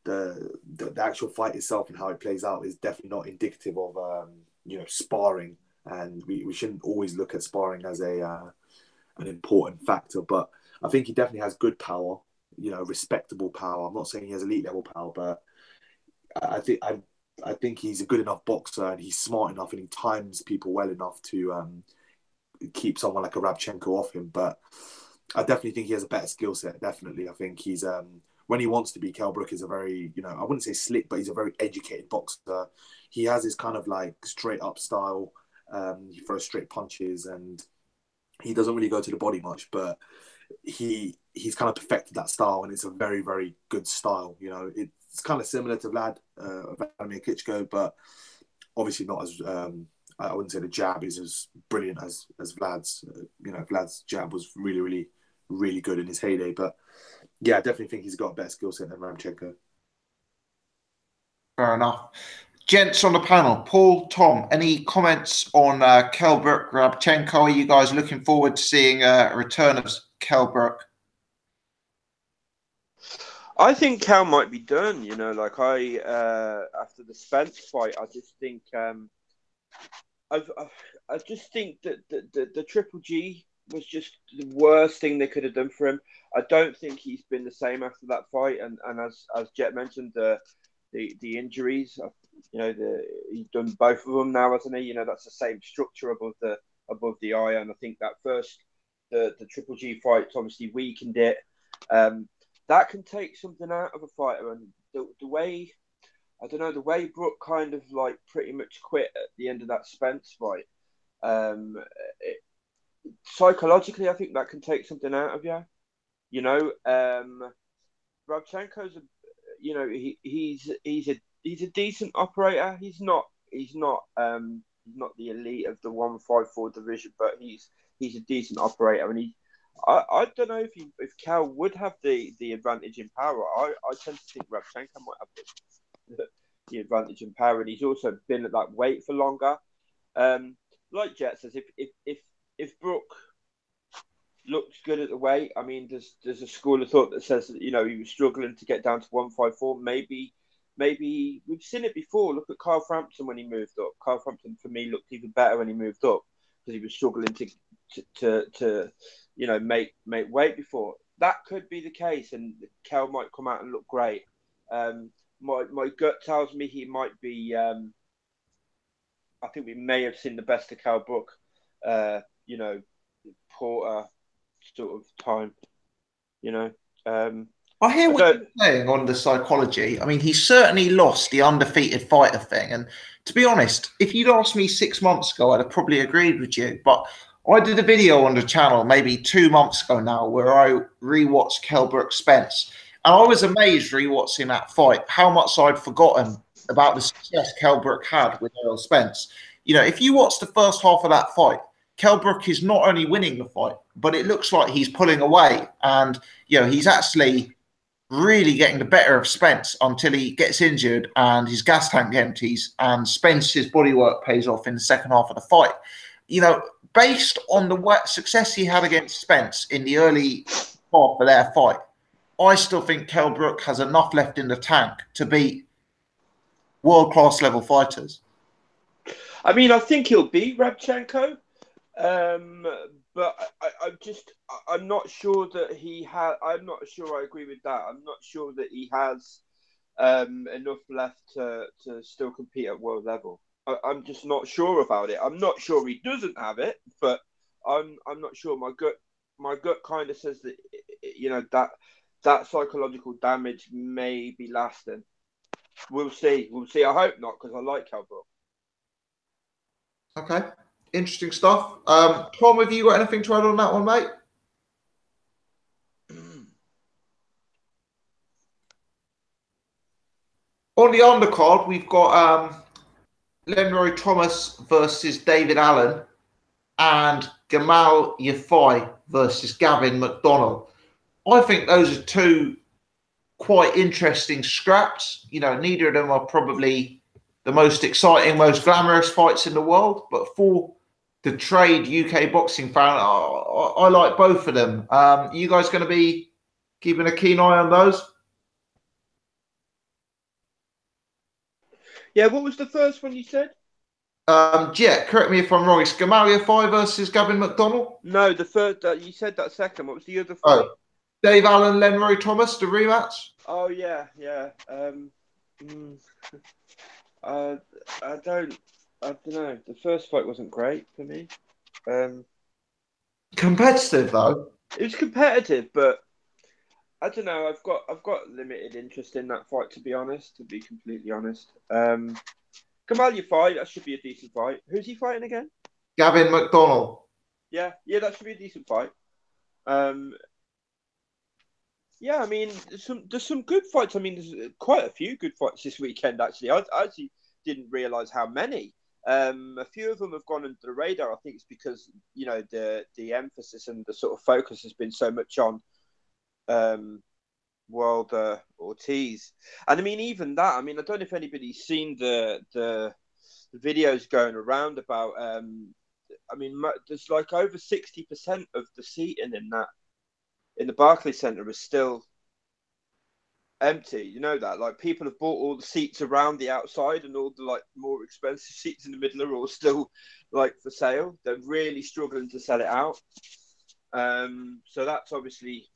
B: the actual fight itself and how it plays out is definitely not indicative of sparring, and we shouldn't always look at sparring as an important factor. But I think he definitely has good power, respectable power. I'm not saying he has elite level power, but I think he's a good enough boxer, and he's smart enough, and he times people well enough to keep someone like a Radchenko off him. But I definitely think he has a better skill set. Definitely, I think he's when he wants to be, Kell Brook is a very I wouldn't say slick, but he's a very educated boxer. He has his kind of like straight up style. He throws straight punches, and he doesn't really go to the body much, but he's kind of perfected that style, and it's a very, very good style. It's kind of similar to Vladimir Klitschko, but obviously not as I wouldn't say the jab is as brilliant as Vlad's. Vlad's jab was really, really, really good in his heyday. But yeah, I definitely think he's got a better skill set than Radchenko.
A: Fair enough. Gents on the panel, Paul, Tom, any comments on Kell, Brook, Radchenko? Are you guys looking forward to seeing a return of Kell, Brook?
C: I think Cal might be done. You know, like after the Spence fight, I just think I just think that the Triple G was just the worst thing they could have done for him. I don't think he's been the same after that fight, and as Jet mentioned, the injuries. You know, he's done both of them now, hasn't he? You know, that's the same structure above the eye, and I think that first the Triple G fight obviously weakened it. That can take something out of a fighter, and the way, I don't know, the way Brook kind of like pretty much quit at the end of that Spence fight. Psychologically, I think that can take something out of you. You know, Radchenko's he's a decent operator. He's not the elite of the 154 division, but he's a decent operator, and I don't know if Cal would have the advantage in power. I tend to think Radchenko might have the advantage in power, and he's also been at that weight for longer. Like Jet says, if Brook looks good at the weight, I mean, there's a school of thought that says that, you know, he was struggling to get down to 154. Maybe we've seen it before. Look at Carl Frampton when he moved up. Carl Frampton for me looked even better when he moved up because he was struggling to you know, make weight before. That could be the case, and Kell might come out and look great. My gut tells me he might be. I think we may have seen the best of Kell Brook. You know, Porter sort of time. You know.
A: I hear what you're saying on the psychology. I mean, he certainly lost the undefeated fighter thing. And to be honest, if you'd asked me 6 months ago, I'd have probably agreed with you. But I did a video on the channel maybe 2 months ago now where I rewatched Kell Brook Spence. And I was amazed rewatching that fight, how much I'd forgotten about the success Kell Brook had with Errol Spence. You know, if you watch the first half of that fight, Kell Brook is not only winning the fight, but it looks like he's pulling away. And, you know, he's actually really getting the better of Spence until he gets injured and his gas tank empties and Spence's bodywork pays off in the second half of the fight. You know, based on the success he had against Spence in the early half of their fight, I still think Kell Brook has enough left in the tank to beat world-class level fighters.
C: I mean, I think he'll beat Radchenko, but I'm not sure that he has. I'm not sure I agree with that. I'm not sure that he has enough left to still compete at world level. I'm just not sure about it. I'm not sure he doesn't have it, but I'm not sure. My gut kind of says that, you know, that psychological damage may be lasting. We'll see. I hope not, because I like Kell Brook.
A: Okay, interesting stuff. Tom, have you got anything to add on that one, mate? On the undercard, we've got Lenroy Thomas versus David Allen and Gamal Yafai versus Gavin McDonnell. I think those are two quite interesting scraps. You know, neither of them are probably the most exciting, most glamorous fights in the world, but for the trade UK boxing fan, I like both of them. You guys going to be keeping a keen eye on those?
C: Yeah, what was the first one you said?
A: Yeah, correct me if I'm wrong. It's Gamal Yafai versus Gavin McDonnell?
C: No, the first. You said that second. What was the other fight?
A: Oh, Dave Allen, Lenroy Thomas, the rematch?
C: Oh, yeah. I don't know. The first fight wasn't great for me.
A: Competitive though.
C: It was competitive, but I don't know. I've got limited interest in that fight, to be honest. To be completely honest, Gamal Yafai, that should be a decent fight. Who's he fighting again?
A: Gavin McDonnell.
C: Yeah, that should be a decent fight. Yeah, I mean, there's some good fights. I mean, there's quite a few good fights this weekend, actually. I actually didn't realise how many. A few of them have gone under the radar. I think it's because, you know, the emphasis and the sort of focus has been so much on Wilder, Ortiz. And I mean, even that, I mean, I don't know if anybody's seen the videos going around about, I mean, there's like over 60% of the seating in the Barclays Centre is still empty. You know that, like, people have bought all the seats around the outside, and all the like more expensive seats in the middle are all still like for sale. They're really struggling to sell it out. So that's obviously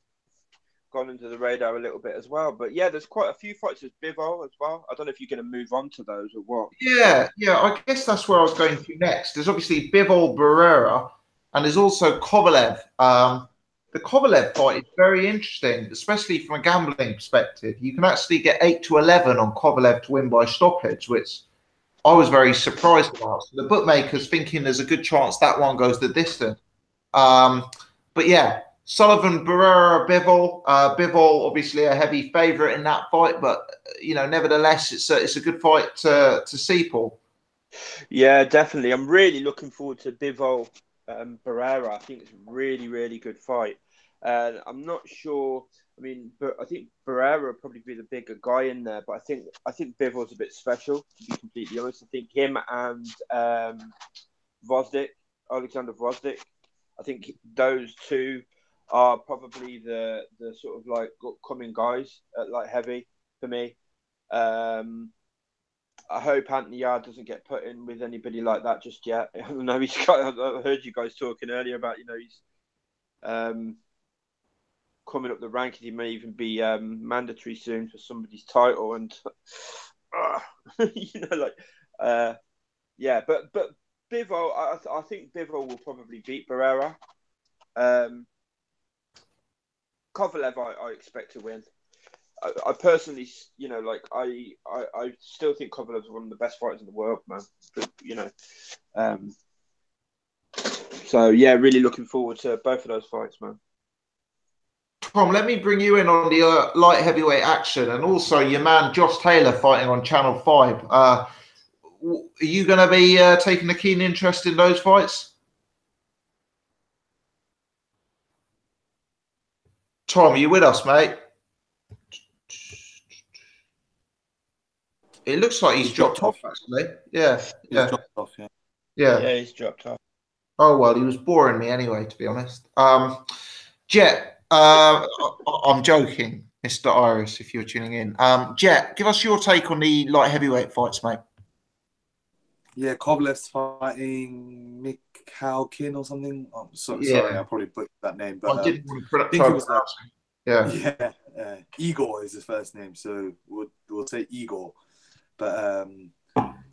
C: gone under the radar a little bit as well. But yeah, there's quite a few fights with Bivol as well. I don't know if you're going to move on to those or what.
A: Yeah, I guess that's where I was going to next. There's obviously Bivol Barrera, and there's also Kovalev. The Kovalev fight is very interesting, especially from a gambling perspective. You can actually get 8-11 on Kovalev to win by stoppage, which I was very surprised about. So the bookmakers thinking there's a good chance that one goes the distance. But yeah, Sullivan, Barrera, Bivol. Bivol, obviously a heavy favourite in that fight, but nevertheless, it's a good fight to see, Paul.
C: Yeah, definitely. I'm really looking forward to Bivol Barrera. I think it's a really, really good fight. I'm not sure. I mean, I think Barrera will probably be the bigger guy in there, but I think Bivol's a bit special, to be completely honest. I think him and Alexander Vosdick, I think those two are probably the sort of like upcoming guys at light heavy for me. I hope Anthony Yarde doesn't get put in with anybody like that just yet. I know I heard you guys talking earlier about he's coming up the rankings. He may even be mandatory soon for somebody's title, and yeah. But Bivol, I think Bivol will probably beat Barrera. Kovalev, I expect to win. I personally, I still think Kovalev's one of the best fighters in the world, man. But, so yeah, really looking forward to both of those fights, man.
A: Tom, let me bring you in on the light heavyweight action, and also your man Josh Taylor fighting on Channel 5. Are you going to be taking a keen interest in those fights? Tom, are you with us, mate? It looks like he's dropped off, actually. Yeah.
B: He's dropped off, yeah.
C: Yeah, he's dropped off.
A: Oh, well, he was boring me anyway, to be honest. Jet, I'm joking, Mr. Iris, if you're tuning in. Jet, give us your take on the light heavyweight fights, mate.
B: Yeah, Kovalev's fighting Mikhalkin or something. Sorry, I probably butchered that name, but
A: I didn't want to
B: I think it was
A: Yeah.
B: Igor is his first name, so we'll say Igor. But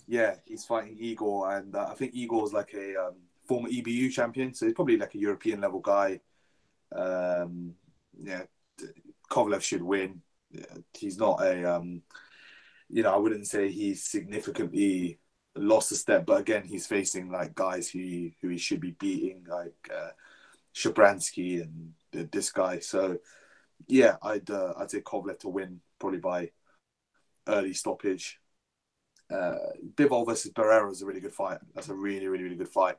B: yeah, he's fighting Igor, and I think Igor's like a former EBU champion, so he's probably like a European level guy. Yeah, Kovalev should win. He's not a I wouldn't say he's significantly lost a step, but again, he's facing like guys who he should be beating, like Shabransky and this guy. So yeah, I'd say Kovalev to win, probably by early stoppage. Bivol versus Barrera is a really good fight. That's a really, really, really good fight,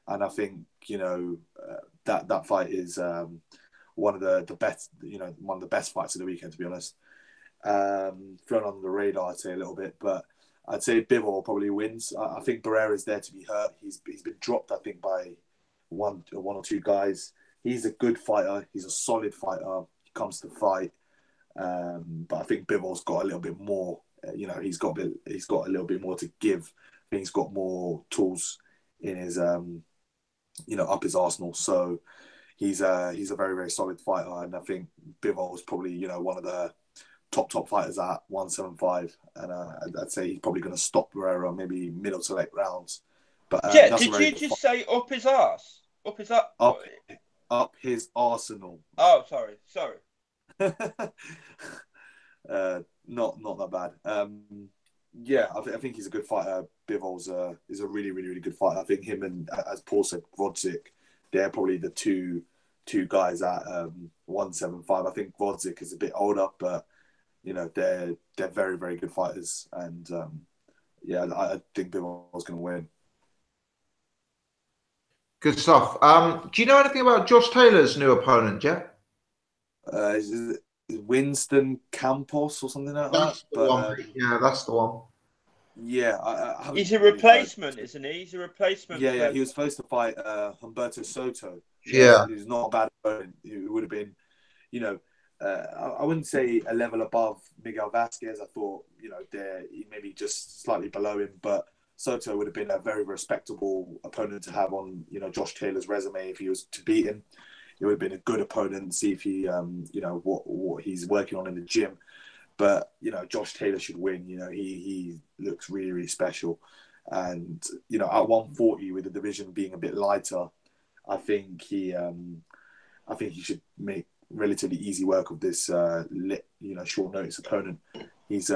B: and I think that fight is one of the best, one of the best fights of the weekend, to be honest. Thrown on the radar, I'd say a little bit, but I'd say Bivol probably wins. I think Barrera is there to be hurt. He's been dropped, I think, by one or two guys. He's a good fighter. He's a solid fighter. He comes to fight, but I think Bivol's got a little bit more. He's got a little bit more to give. I think he's got more tools in his up his arsenal. So he's a very, very solid fighter, and I think Bivol is probably one of the top fighters at 175, and I'd say he's probably going to stop Barrera maybe middle to late rounds. But
C: yeah, did you just say up his arse? Up his
B: up his arsenal.
C: Oh, sorry.
B: Not that bad. Yeah, I think he's a good fighter. Bivol's is a really, really, really good fighter. I think him and, as Paul said, Vodzik, they're probably the two guys at 175. I think Vodzik is a bit older, but they're very, very good fighters, and yeah, I think Bivol's going to win.
A: Good stuff. Do you know anything about Josh Taylor's new opponent, Jeff?
B: Is Winston Campos or something like
A: That's
B: that.
A: the
B: But
A: one. Yeah, that's the one.
B: yeah, I haven't
C: He's a
B: really
C: replacement,
B: heard.
C: isn't he? He's a replacement.
B: Yeah, yeah. He was supposed to fight Humberto Soto.
A: Yeah.
B: He was not a bad opponent. It would have been, you know, I wouldn't say a level above Miguel Vasquez. I thought, there maybe just slightly below him, but Soto would have been a very respectable opponent to have on, Josh Taylor's resume if he was to beat him. It would have been a good opponent. See if he, what he's working on in the gym. But Josh Taylor should win. He looks really, really special. And at 140 with the division being a bit lighter, I think he should make relatively easy work of this short notice opponent. He's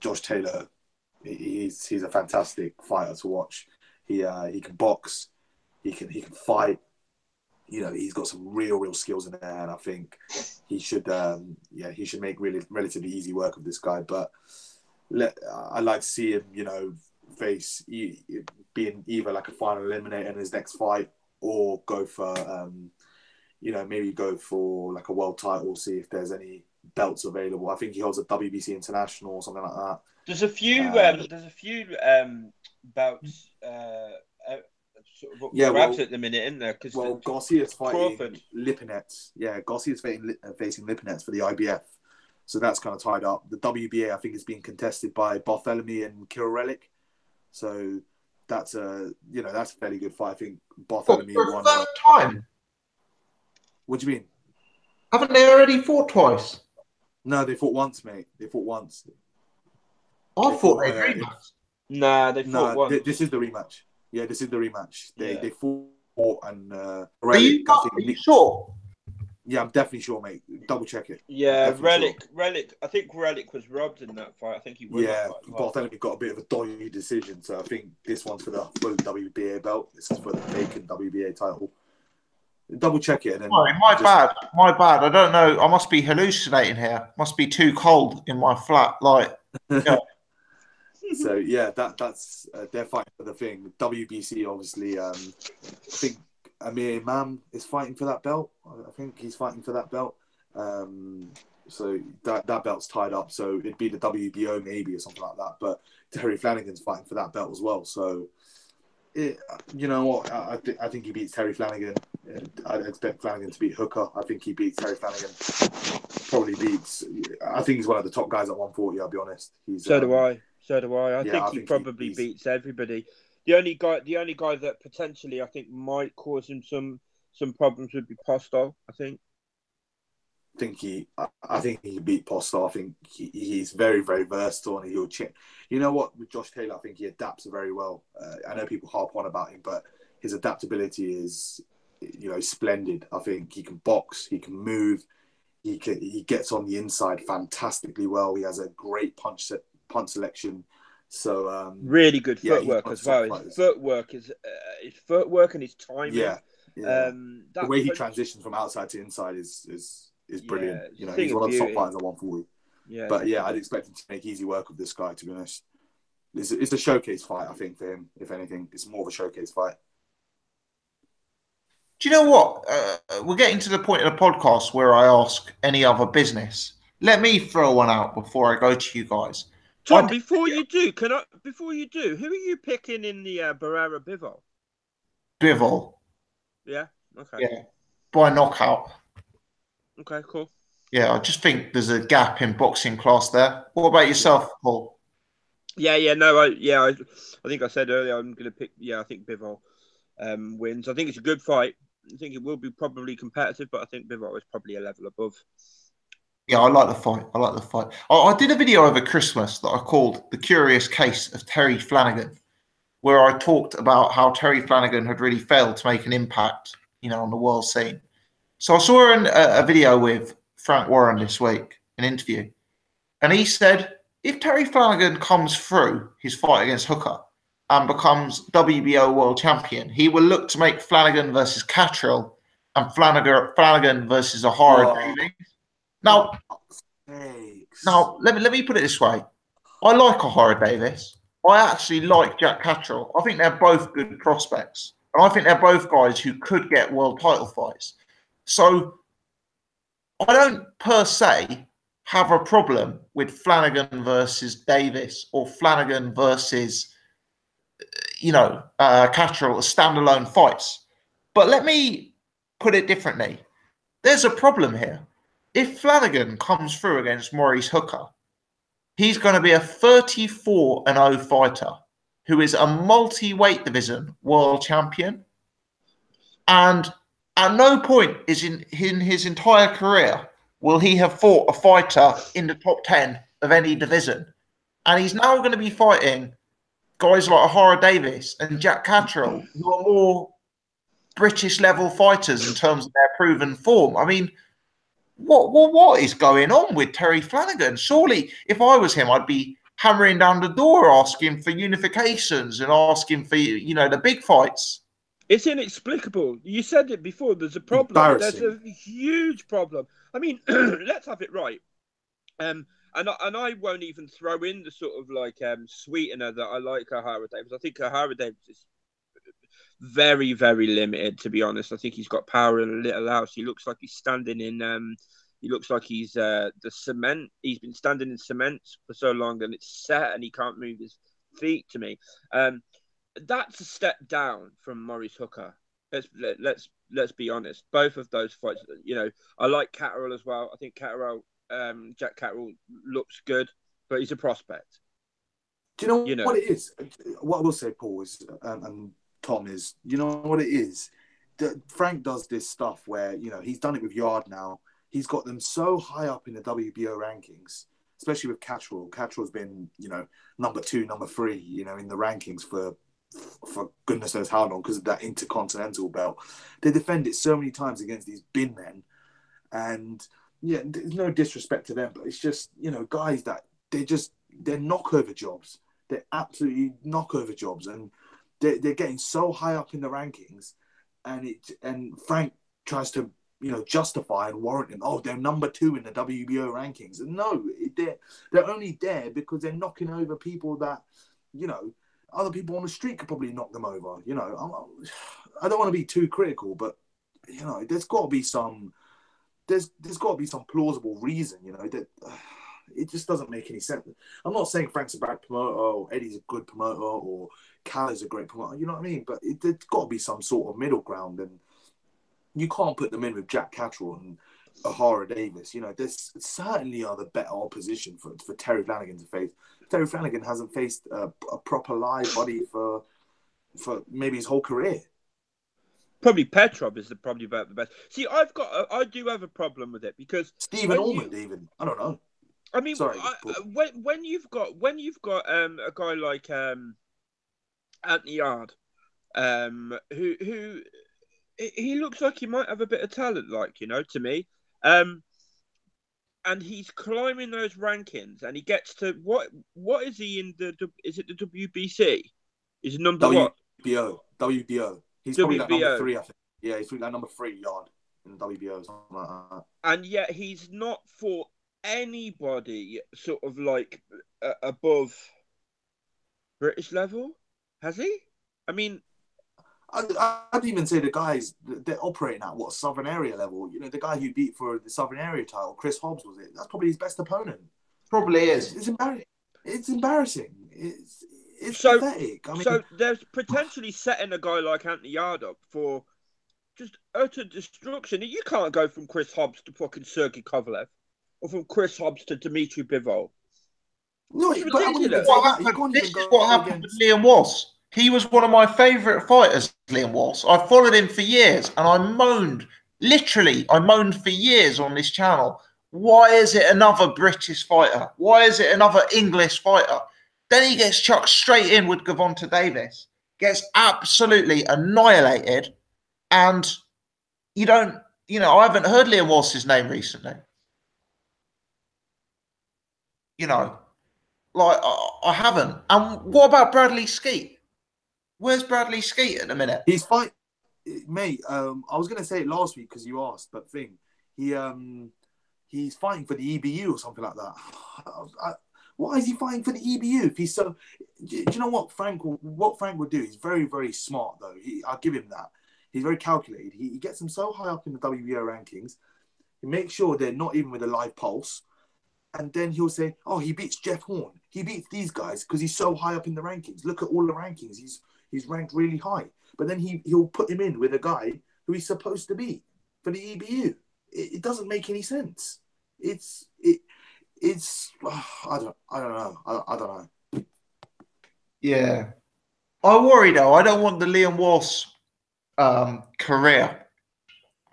B: Josh Taylor. He's a fantastic fighter to watch. He can box. He can fight. He's got some real skills in there, and I think he should make relatively easy work of this guy. But I'd like to see him face being either like a final eliminator in his next fight, or go for maybe go for like a world title, see if there's any belts available. I think he holds a WBC International or something like that.
C: There's a few belts sort of grabs at the minute, isn't there?
B: Garcia's fighting
C: Crawford.
B: Lipinets. Yeah, Garcia's facing Lipinets for the IBF. So that's kind of tied up. The WBA, I think, is being contested by Barthélemy and Kirill Relic. So that's a fairly good fight. I think Barthélemy won.
A: Third time.
B: What do you mean?
A: Haven't they already fought twice?
B: No, they fought once, mate. They fought once.
A: I thought they rematched.
C: Nah, they fought once.
B: This is the rematch. Yeah, this is the rematch. They fought and
A: Are you sure?
B: Yeah, I'm definitely sure, mate. Double check it.
C: Yeah,
B: Relic.
C: I think Relic was robbed in that fight. I think he won.
B: Yeah, Barthélemy got a bit of a dodgy decision, so I think this one's for the full WBA belt. This is for the vacant WBA title. Double check it. And then
A: My bad. I don't know. I must be hallucinating here. Must be too cold in my flat. Yeah.
B: So yeah, that's they're fighting for the thing. WBC, obviously. I think Amir Imam is fighting for that belt. I think he's fighting for that belt. So that belt's tied up. So it'd be the WBO maybe or something like that. But Terry Flanagan's fighting for that belt as well. So you know what? I think he beats Terry Flanagan. I'd expect Flanagan to beat Hooker. I think he beats Terry Flanagan. Probably beats. I think he's one of the top guys at 140. I'll be honest.
C: So do I. I think he probably beats everybody. The only guy that potentially I think might cause him some problems would be Postol. I think
B: he beat Postol. I think he's very, very versatile, and he'll check. You know what? With Josh Taylor, I think he adapts very well. I know people harp on about him, but his adaptability is, splendid. I think he can box, he can move, he gets on the inside fantastically well. He has a great punch selection. So
C: really good footwork as well. His footwork and his timing.
B: Yeah. The way he transitions from outside to inside is brilliant. He's one of the top fighters at 140.
C: Yeah,
B: but yeah, I'd expect him to make easy work of this guy. To be honest, it's a showcase fight. I think for him, if anything, it's more of a showcase fight.
A: Do you know what? We're getting to the point of the podcast where I ask any other business. Let me throw one out before I go to you guys.
C: Tom, before you do, who are you picking in the Barrera Bivol?
A: Bivol.
C: Yeah. Okay.
A: Yeah. By knockout.
C: Okay. Cool.
A: Yeah, I just think there's a gap in boxing class there. What about yourself, Paul?
C: Yeah. No. I think I said earlier I'm going to pick. Yeah, I think Bivol wins. I think it's a good fight. I think it will be probably competitive, but I think Bivol is probably a level above.
A: Yeah, I like the fight. I did a video over Christmas that I called The Curious Case of Terry Flanagan, where I talked about how Terry Flanagan had really failed to make an impact, on the world scene. So I saw a video with Frank Warren this week, an interview, and he said if Terry Flanagan comes through his fight against Hooker and becomes WBO world champion, he will look to make Flanagan versus Cattrall and Flanagan versus O'Hara Davies. Now, let me put it this way. I like O'Hara Davies. I actually like Jack Cattrall. I think they're both good prospects. And I think they're both guys who could get world title fights. So I don't per se have a problem with Flanagan versus Davis or Flanagan versus, Catterall as standalone fights. But let me put it differently. There's a problem here. If Flanagan comes through against Maurice Hooker, he's going to be a 34-0 fighter who is a multi-weight division world champion. And at no point in his entire career will he have fought a fighter in the top 10 of any division. And he's now going to be fighting guys like Ahara Davis and Jack Catterall, who are more British level fighters in terms of their proven form. I mean, what is going on with Terry Flanagan? Surely, if I was him, I'd be hammering down the door asking for unifications and asking for, the big fights.
C: It's inexplicable. You said it before. There's a problem. There's a huge problem. I mean, let's have it right. And I won't even throw in the sort of like sweetener that I like Ahara Davis. I think Ahara Davis is very, very limited, to be honest. I think he's got power in a little house. He looks like he's standing in. He looks like he's the cement. He's been standing in cement for so long, and it's set, and he can't move his feet. To me, that's a step down from Maurice Hooker. Let's be honest. Both of those fights, I like Catterall as well. I think Jack Catterall looks good, but he's a prospect.
B: Do you know what it is? What I will say, Paul, is and Tom is, you know what it is? Frank does this stuff where, he's done it with Yarde now. He's got them so high up in the WBO rankings, especially with Catterall. Catterall's been, number 2, number 3, in the rankings for goodness knows how long because of that intercontinental belt. They defend it so many times against these bin men. And, yeah, there's no disrespect to them, but it's just, guys that they're knockover jobs. They're absolutely knockover jobs. And they're getting so high up in the rankings, and Frank tries to justify and warrant them. Oh, they're number 2 in the WBO rankings. And no, they're only there because they're knocking over people that other people on the street could probably knock them over. I don't want to be too critical, but there's got to be some plausible reason. That. It just doesn't make any sense. I'm not saying Frank's a bad promoter or Eddie's a good promoter or Cal is a great promoter. You know what I mean? But there's got to be some sort of middle ground, and you can't put them in with Jack Catterall and Ahara Davis. There's certainly are the better opposition for Terry Flanagan to face. Terry Flanagan hasn't faced a proper live body for maybe his whole career.
C: Probably Petrov is probably about the best. See, I do have a problem with it because
B: Stephen Allman, even I don't know.
C: I mean,
B: sorry,
C: when you've got a guy like Anthony Yarde, who he looks like he might have a bit of talent, to me, and he's climbing those rankings, and he gets to what is he in the? Is it the WBC? Is it number what?
B: WBO. He's probably like number 3, I think. Yeah, he's probably like number 3 Yarde in the WBO, something like that.
C: And yet he's not fought anybody sort of like above British level, has he? I mean,
B: I'd even say the guys they're operating at Southern Area level. The guy who beat for the Southern Area title, Chris Hobbs, was it? That's probably his best opponent.
A: Probably is.
B: It's embarrassing. It's pathetic. I mean,
C: so there's potentially setting a guy like Anthony Yarde up for just utter destruction. You can't go from Chris Hobbs to fucking Sergey Kovalev, or from Chris Hobbs to Dmitry Bivol.
B: No,
C: it's
A: ridiculous. This is what happened with Liam Walsh. He was one of my favourite fighters, Liam Walsh. I followed him for years, and I moaned for years on this channel. Why is it another British fighter? Why is it another English fighter? Then he gets chucked straight in with Gervonta Davis, gets absolutely annihilated, and I haven't heard Liam Walsh's name recently. I haven't. And what about Bradley Skeet? Where's Bradley Skeet at the minute?
B: He's fighting, mate. I was going to say it last week because you asked, but he's fighting for the EBU or something like that. Why is he fighting for the EBU? If he's so, do you know what Frank would do? He's very, very smart though. I'll give him that. He's very calculated. He gets him so high up in the WBO rankings. He makes sure they're not even with a live pulse. And then he'll say, oh, he beats Jeff Horn. He beats these guys because he's so high up in the rankings. Look at all the rankings. He's ranked really high. But then he'll put him in with a guy who he's supposed to beat for the EBU. It doesn't make any sense. It's I don't know.
A: Yeah. I worry though. I don't want the Liam Walsh career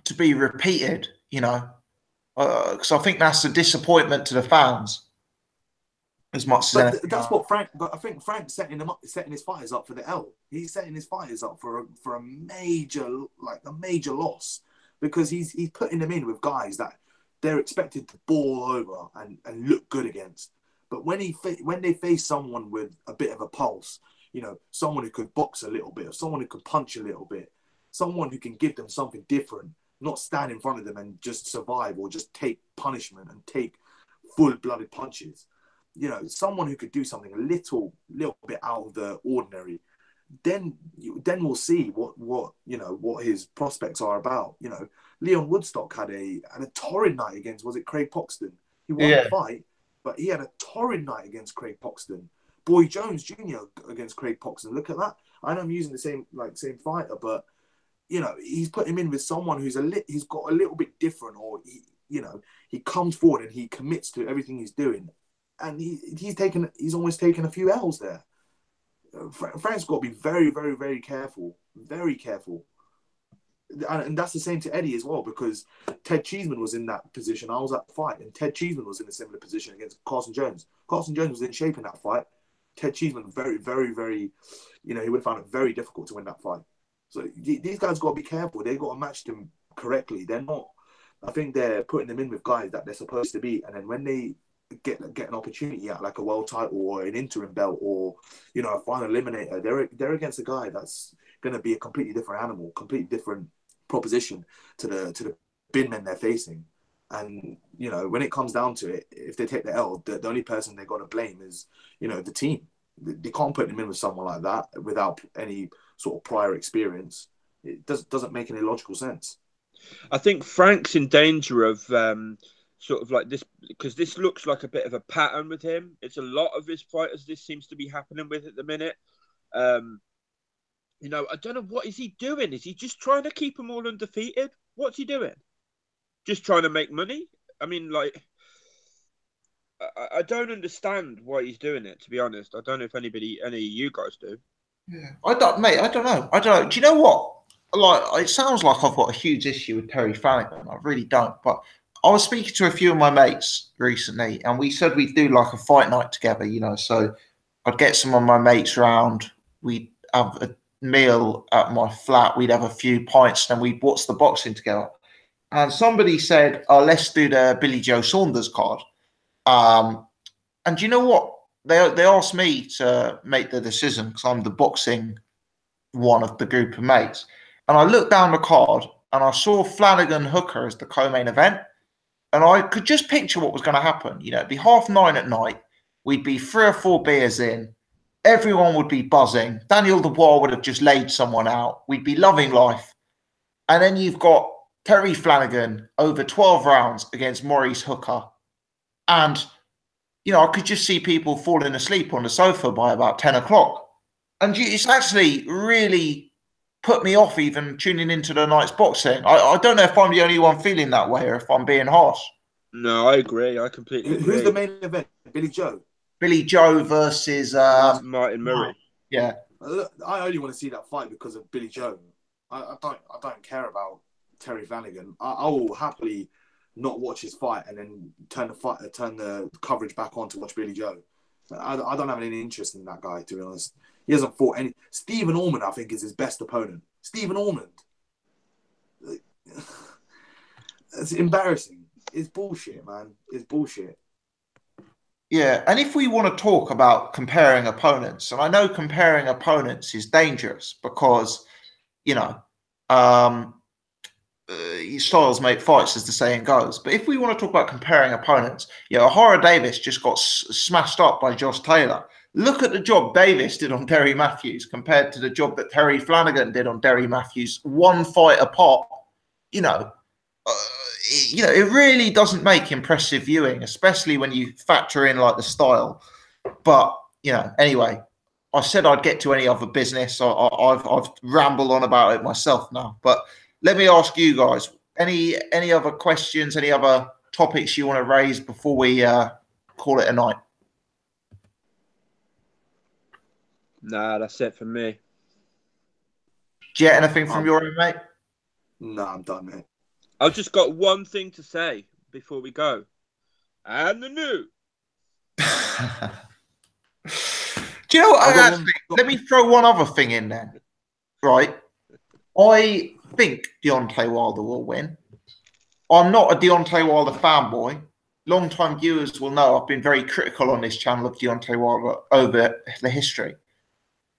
A: to be repeated, you know, because I think that's a disappointment to the fans as much as
B: that's what Frank. But I think Frank's setting his fighters up for the L. He's setting his fighters up for a major loss, because he's putting them in with guys that they're expected to ball over and look good against. But when they face someone with a bit of a pulse, you know, someone who could box a little bit, or someone who could punch a little bit, someone who can give them something different, not stand in front of them and just survive or just take punishment and take full-blooded punches. You know, someone who could do something a little bit out of the ordinary. Then we'll see what his prospects are about. You know, Leon Woodstock had a torrid night against, was it Craig Poxton? He won the fight, but he had a torrid night against Craig Poxton. Boy Jones Jr. against Craig Poxton. Look at that. I know I'm using the same fighter, but you know, he's put him in with someone he's got a little bit different, or he comes forward and he commits to everything he's doing, and he's almost taken a few L's there. Frank's got to be very, very, very careful, and that's the same to Eddie as well, because Ted Cheeseman was in that position. I was at the fight, and Ted Cheeseman was in a similar position against Carson Jones. Carson Jones was in shape in that fight. Ted Cheeseman, very, very, very, he would have found it very difficult to win that fight. So these guys got to be careful. They've got to match them correctly. They're not. I think they're putting them in with guys that they're supposed to beat, and then when they get an opportunity at like a world title or an interim belt or a final eliminator, they're against a guy that's going to be a completely different animal, completely different proposition to the bin men they're facing. And when it comes down to it, if they take the L, the only person they got to blame is the team. They can't put them in with someone like that without any sort of prior experience. It doesn't make any logical sense.
C: I think Frank's in danger of sort of like this, because this looks like a bit of a pattern with him. It's a lot of his fighters this seems to be happening with at the minute. I don't know, what is he doing? Is he just trying to keep them all undefeated? What's he doing? Just trying to make money? I mean, like, I don't understand why he's doing it, to be honest. I don't know if any of you guys do.
A: Yeah, I don't know. Do you know what? Like, it sounds like I've got a huge issue with Terry Flanagan. I really don't. But I was speaking to a few of my mates recently, and we said we'd do like a fight night together, So I'd get some of my mates round. We'd have a meal at my flat. We'd have a few pints, and we'd watch the boxing together. And somebody said, "Oh, let's do the Billy Joe Saunders card." And you know what? They asked me to make the decision because I'm the boxing one of the group of mates. And I looked down the card and I saw Flanagan Hooker as the co-main event. And I could just picture what was going to happen. It'd be 9:30 at night. We'd be 3 or 4 beers in. Everyone would be buzzing. Daniel Dubois would have just laid someone out. We'd be loving life. And then you've got Terry Flanagan over 12 rounds against Maurice Hooker. And, I could just see people falling asleep on the sofa by about 10 o'clock. And it's actually really put me off even tuning into the night's boxing. I don't know if I'm the only one feeling that way or if I'm being harsh.
C: No, I agree. I completely agree.
B: Who's the main event? Billy Joe?
A: Billy Joe versus...
C: Martin Murray.
A: Yeah.
B: I only want to see that fight because of Billy Joe. I don't care about Terry Flanagan. I will happily not watch his fight and then turn the coverage back on to watch Billy Joe. I don't have any interest in that guy, to be honest. He hasn't fought any. Stephen Ormond, I think, is his best opponent. Stephen Ormond. It's embarrassing. It's bullshit, man. It's bullshit.
A: Yeah, and if we want to talk about comparing opponents, and I know comparing opponents is dangerous because, styles make fights, as the saying goes. But if we want to talk about comparing opponents, O'Hara Davis just got smashed up by Josh Taylor. Look at the job Davis did on Derry Matthews compared to the job that Terry Flanagan did on Derry Matthews. One fight apart, it really doesn't make impressive viewing, especially when you factor in like the style. But anyway, I said I'd get to any other business. I've rambled on about it myself now. But let me ask you guys: any other questions? Any other topics you want to raise before we call it a night?
C: Nah, that's it for me.
A: Jet, anything from your end, mate?
B: No, I'm done, mate.
C: I've just got one thing to say before we go. And the new.
A: Do you know what? Let me throw one other thing in there. Right. I think Deontay Wilder will win. I'm not a Deontay Wilder fanboy. Long-time viewers will know I've been very critical on this channel of Deontay Wilder over the history.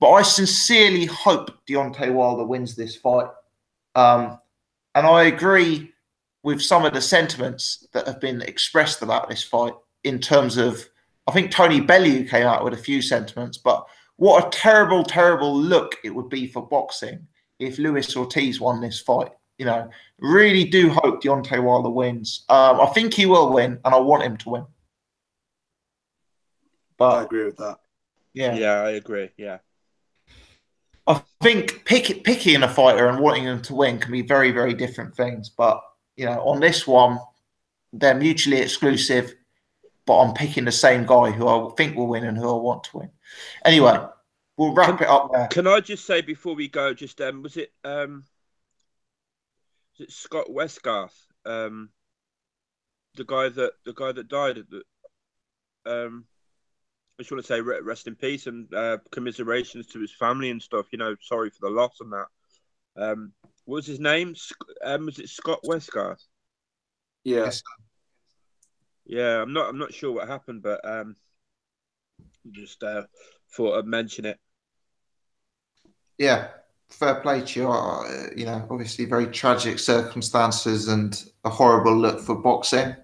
A: But I sincerely hope Deontay Wilder wins this fight. And I agree with some of the sentiments that have been expressed about this fight in terms of, I think Tony Bellew came out with a few sentiments, but what a terrible, terrible look it would be for boxing if Luis Ortiz won this fight. Really do hope Deontay Wilder wins. I think he will win, and I want him to win. But
B: I agree with that.
C: Yeah, I agree. Yeah.
A: I think picking a fighter and wanting them to win can be very, very different things. But, on this one, they're mutually exclusive, but I'm picking the same guy who I think will win and who I want to win. Anyway, we'll wrap it up there.
C: Can I just say before we go, was it Scott Westgarth, the guy that died? I just want to say rest in peace and commiserations to his family and stuff. Sorry for the loss on that. What was his name? Was it Scott Westgarth?
B: Yeah.
C: Yeah, I'm not sure what happened, but just thought I'd mention it.
A: Yeah, fair play to you. Obviously very tragic circumstances and a horrible look for boxing.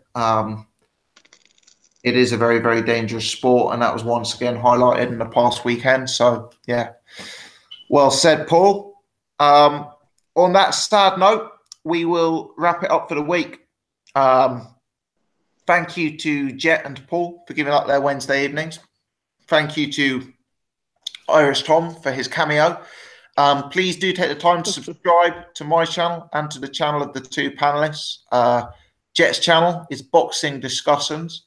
A: It is a very, very dangerous sport, and that was once again highlighted in the past weekend. So, yeah, well said, Paul. On that sad note, we will wrap it up for the week. Thank you to Jet and Paul for giving up their Wednesday evenings. Thank you to Irish Tom for his cameo. Please do take the time to subscribe to my channel and to the channel of the two panelists. Jet's channel is Boxing Discussions.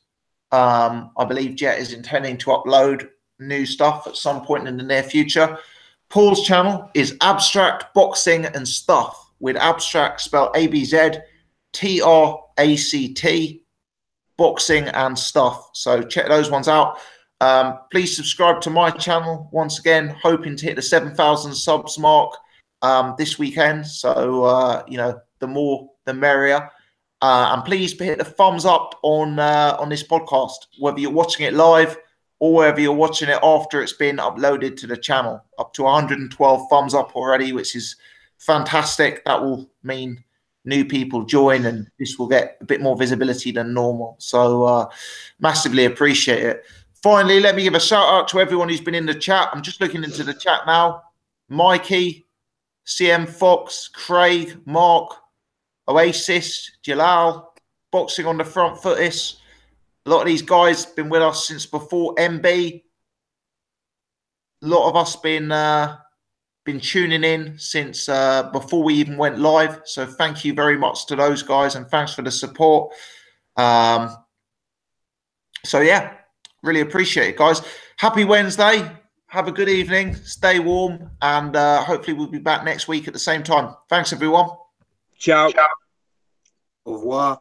A: I believe Jet is intending to upload new stuff at some point in the near future. Paul's channel is Abstract Boxing and Stuff, with abstract spelled ABZTRACT, Boxing and Stuff. So check those ones out. Please subscribe to my channel. Once again, hoping to hit the 7,000 subs mark this weekend. So, the more, the merrier. And please hit the thumbs up on this podcast, whether you're watching it live or whether you're watching it after it's been uploaded to the channel. Up to 112 thumbs up already, which is fantastic. That will mean new people join, and this will get a bit more visibility than normal. So massively appreciate it. Finally, let me give a shout out to everyone who's been in the chat. I'm just looking into the chat now. Mikey, CM Fox, Craig, Mark, Oasis, Jalal, Boxing on the Front Footis. A lot of these guys been with us since before MB. A lot of us been tuning in since before we even went live. So thank you very much to those guys, and thanks for the support. So yeah, really appreciate it, guys. Happy Wednesday. Have a good evening. Stay warm, and hopefully we'll be back next week at the same time. Thanks, everyone.
C: Ciao.
B: Au revoir.